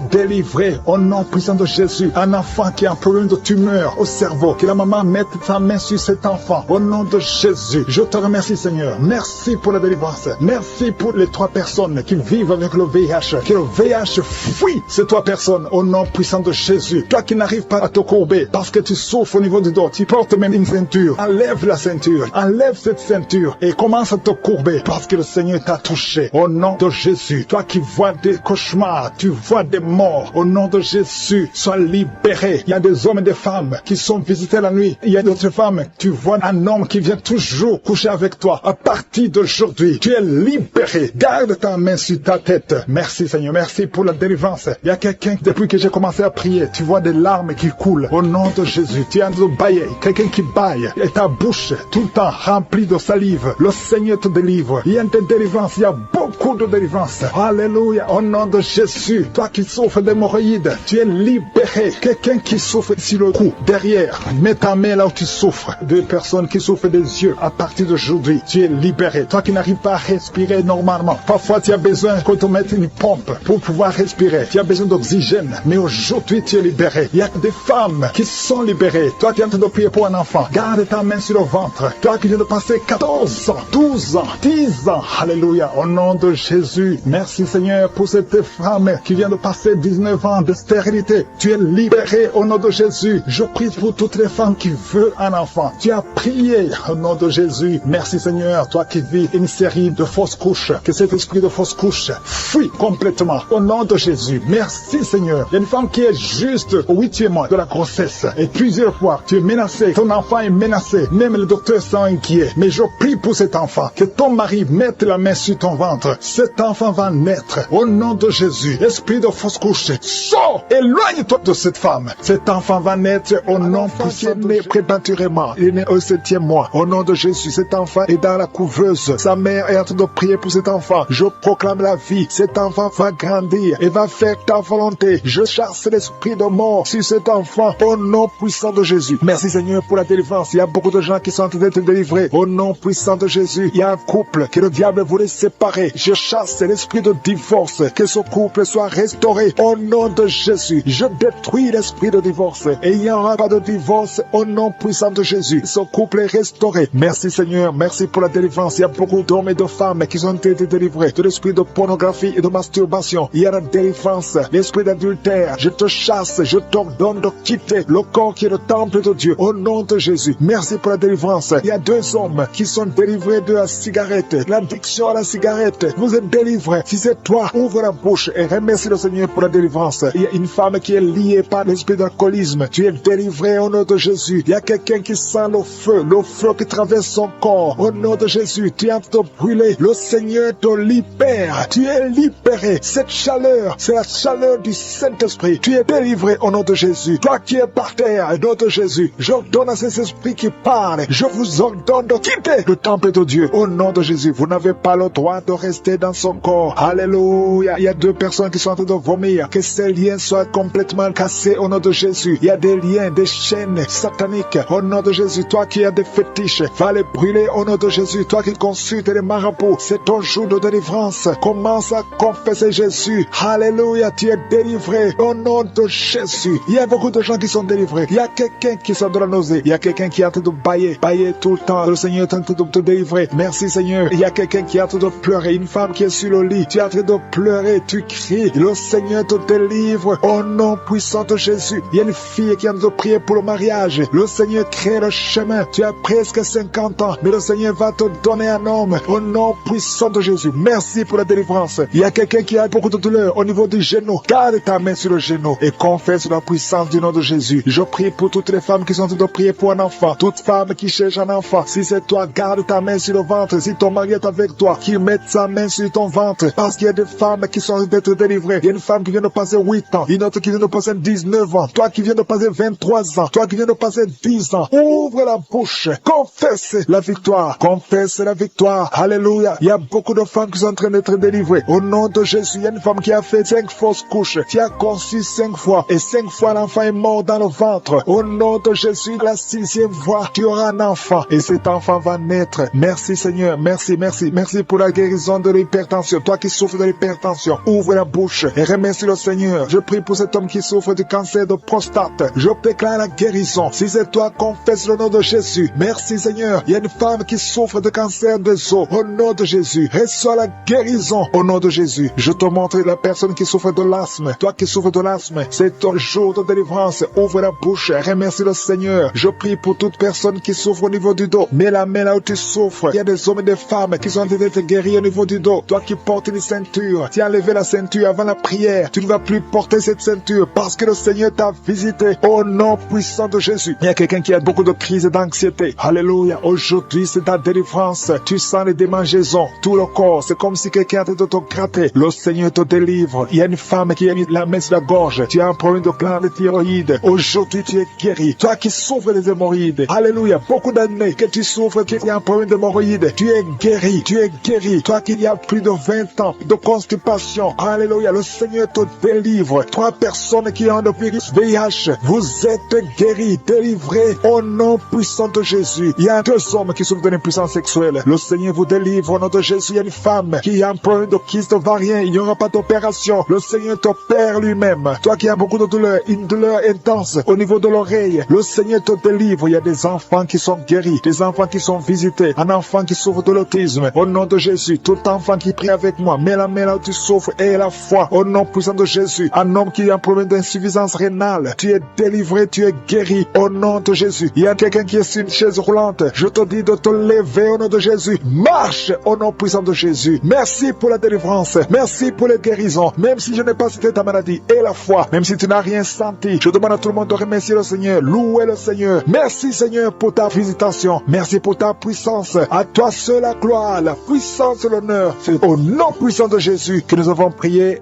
délivré. Au nom puissant de Jésus. Un enfant qui a un problème de tumeur au cerveau. Que la maman mette sa main sur cet enfant. Au nom de Jésus. Je te remercie Seigneur. Merci pour la délivrance. Merci pour les 3 personnes qui vivent avec le VIH. Que le VIH fuit ces 3 personnes. Au nom puissant de Jésus. Toi qui n'arrives pas à te courber parce que tu souffres au niveau du dos. Tu portes même une ceinture. Enlève la ceinture. Enlève cette ceinture et commence à te courber parce que le Seigneur t'a touché. Au nom de Jésus. Toi qui vois des des cauchemars, tu vois des morts. Au nom de Jésus, sois libéré. Il y a des hommes et des femmes qui sont visités la nuit. Il y a d'autres femmes, tu vois un homme qui vient toujours coucher avec toi. À partir d'aujourd'hui, tu es libéré. Garde ta main sur ta tête. Merci Seigneur, merci pour la délivrance. Il y a quelqu'un, depuis que j'ai commencé à prier, tu vois des larmes qui coulent. Au nom de Jésus, tu es en train de bailler. Quelqu'un qui baille et ta bouche tout le temps remplie de salive. Le Seigneur te délivre. Il y a une délivrance, il y a beaucoup de délivrance. Alléluia, au nom de Jésus. Toi qui souffres d'hémorroïdes, tu es libéré. Quelqu'un qui souffre sur le cou, derrière, mets ta main là où tu souffres. Deux personnes qui souffrent des yeux, à partir d'aujourd'hui, tu es libéré. Toi qui n'arrives pas à respirer normalement, parfois tu as besoin qu'on te mette une pompe pour pouvoir respirer. Tu as besoin d'oxygène, mais aujourd'hui tu es libéré. Il y a des femmes qui sont libérées. Toi qui es en train de prier pour un enfant, garde ta main sur le ventre. Toi qui viens de passer 14 ans, 12 ans, 10 ans, alléluia, au nom de Jésus. Merci Seigneur pour cette femme qui vient de passer 19 ans de stérilité. Tu es libéré au nom de Jésus. Je prie pour toutes les femmes qui veulent un enfant. Tu as prié au nom de Jésus. Merci Seigneur, toi qui vis une série de fausses couches, que cet esprit de fausses couches fuit complètement au nom de Jésus. Merci Seigneur. Il y a une femme qui est juste au 8e mois de la grossesse et plusieurs fois tu es menacé, ton enfant est menacé, même les docteurs sont inquiets. Mais je prie pour cet enfant, que ton mari mette la main sur ton ventre. Cet enfant va naître au nom de Jésus. Esprit de fausse couche, sors, éloigne-toi de cette femme. Cet enfant va naître au nom qui est né prématurément. Il est né au 7e mois. Au nom de Jésus, cet enfant est dans la couveuse. Sa mère est en train de prier pour cet enfant. Je proclame la vie. Cet enfant va grandir et va faire ta volonté. Je chasse l'esprit de mort sur cet enfant au nom puissant de Jésus. Merci Seigneur pour la délivrance. Il y a beaucoup de gens qui sont en train d'être délivrés au nom puissant de Jésus. Il y a un couple que le diable voulait séparer. Je chasse l'esprit de divorce. Que ce couple soit restauré au nom de Jésus. Je détruis l'esprit de divorce et il n'y aura pas de divorce au nom puissant de Jésus. Ce couple est restauré. Merci Seigneur. Merci pour la délivrance. Il y a beaucoup d'hommes et de femmes qui ont été délivrés de l'esprit de pornographie et de masturbation. Il y a la délivrance. L'esprit d'adultère. Je te chasse. Je t'ordonne de quitter le corps qui est le temple de Dieu au nom de Jésus. Merci pour la délivrance. Il y a 2 hommes qui sont délivrés de la cigarette. L'addiction à la cigarette. Vous êtes délivrés. Si c'est toi, ouvre la bouche et remercie le Seigneur pour la délivrance. Il y a une femme qui est liée par l'esprit d'alcoolisme. Tu es délivré au nom de Jésus. Il y a quelqu'un qui sent le feu qui traverse son corps. Au nom de Jésus, tu es en train de brûler. Le Seigneur te libère. Tu es libéré. Cette chaleur, c'est la chaleur du Saint-Esprit. Tu es délivré au nom de Jésus. Toi qui es par terre, au nom de Jésus, j'ordonne à ces esprits qui parlent. Je vous ordonne de quitter le temple de Dieu. Au nom de Jésus, vous n'avez pas le droit de rester dans son corps. Alléluia. Il y a 2 personnes qui sont en train de vomir. Que ces liens soient complètement cassés au nom de Jésus. Il y a des liens, des chaînes sataniques. Au nom de Jésus, toi qui as des fétiches, va les brûler au nom de Jésus. Toi qui consultes les marabouts, c'est ton jour de délivrance. Commence à confesser Jésus. Alléluia, tu es délivré au nom de Jésus. Il y a beaucoup de gens qui sont délivrés. Il y a quelqu'un qui sort de la nausée. Il y a quelqu'un qui est en train de bailler tout le temps. Le Seigneur est en train de te délivrer. Merci Seigneur. Il y a quelqu'un qui est en train de pleurer. Une femme qui est sur le lit. Tu es en train de pleurer. Tu cries. Le Seigneur te délivre au nom puissant de Jésus. Il y a une fille qui est en train de prier pour le mariage. Le Seigneur crée le chemin. Tu as presque 50 ans, mais le Seigneur va te donner un homme au nom puissant de Jésus. Merci pour la délivrance. Il y a quelqu'un qui a beaucoup de douleur au niveau du genou. Garde ta main sur le genou et confesse la puissance du nom de Jésus. Je prie pour toutes les femmes qui sont en train de prier pour un enfant. Toute femme qui cherche un enfant. Si c'est toi, garde ta main sur le ventre. Si ton mari est avec toi, qu'il mette sa main sur ton ventre. Parce qu'il y a des femmes qui sont en train d'être délivrées. Il y a une femme qui vient de passer 8 ans. Une autre qui vient de passer 19 ans. Toi qui viens de passer 23 ans. Toi qui viens de passer 10 ans. Ouvre la bouche. Confesse la victoire. Confesse la victoire. Alléluia. Il y a beaucoup de femmes qui sont en train d'être délivrées. Au nom de Jésus, il y a une femme qui a fait 5 fausses couches. Qui a conçu 5 fois. Et 5 fois l'enfant est mort dans le ventre. Au nom de Jésus, la 6e fois, tu auras un enfant. Et cet enfant va naître. Merci Seigneur. Merci, merci. Merci pour la guérison de l'hypertension. Toi qui souffres de l'hypertension, ouvre la bouche et remercie le Seigneur. Je prie pour cet homme qui souffre du cancer de prostate. Je déclare la guérison. Si c'est toi, confesse le nom de Jésus. Merci Seigneur. Il y a une femme qui souffre de cancer des os. Au nom de Jésus, reçois la guérison. Au nom de Jésus, je te montre la personne qui souffre de l'asthme. Toi qui souffres de l'asthme, c'est ton jour de délivrance. Ouvre la bouche, remercie le Seigneur. Je prie pour toute personne qui souffre au niveau du dos. Mets la main là où tu souffres. Il y a des hommes et des femmes qui sont en train d'être guéris au niveau du dos. Toi qui portes une ceinture, tu as enlevé la ceinture avant la prière. Tu ne vas plus porter cette ceinture parce que le Seigneur t'a visité au nom puissant de Jésus. Il y a quelqu'un qui a beaucoup de crises d'anxiété. Alléluia. Aujourd'hui, c'est ta délivrance. Tu sens les démangeaisons, tout le corps. C'est comme si quelqu'un était de te gratter. Le Seigneur te délivre. Il y a une femme qui a mis la main sur la gorge. Tu as un problème de glande de thyroïde. Aujourd'hui, tu es guéri. Toi qui souffres des hémorroïdes. Alléluia. Beaucoup d'années que tu souffres, qu'il y a un problème d'hémorroïdes. Tu es guéri. Tu es guéri. Toi qui y a plus de 20 ans de constipation. Alléluia. Le Seigneur te délivre. 3 personnes qui ont le virus VIH. Vous êtes guéris, délivrés au nom puissant de Jésus. Il y a 2 hommes qui souffrent d'une puissance sexuelle. Le Seigneur vous délivre au nom de Jésus. Il y a une femme qui a un problème de kyste ovarien. Il n'y aura pas d'opération. Le Seigneur t'opère lui-même. Toi qui as beaucoup de douleur, une douleur intense au niveau de l'oreille, le Seigneur te délivre. Il y a des enfants qui sont guéris, des enfants qui sont visités, un enfant qui souffre de l'autisme. Au nom de Jésus, tout enfant qui prie avec moi, mets la main là où tu souffres et la foi. Au nom puissant de Jésus, un homme qui a un problème d'insuffisance rénale, tu es délivré, tu es guéri au nom de Jésus. Il y a quelqu'un qui est sur une chaise roulante, je te dis de te lever au nom de Jésus. Marche au nom puissant de Jésus. Merci pour la délivrance, merci pour les guérisons. Même si je n'ai pas cité ta maladie et la foi, même si tu n'as rien senti, je demande à tout le monde de remercier le Seigneur, louer le Seigneur. Merci Seigneur pour ta visitation, merci pour ta puissance. À toi seul la gloire, la puissance et l'honneur. C'est au nom puissant de Jésus que nous avons prié.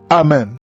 Amen.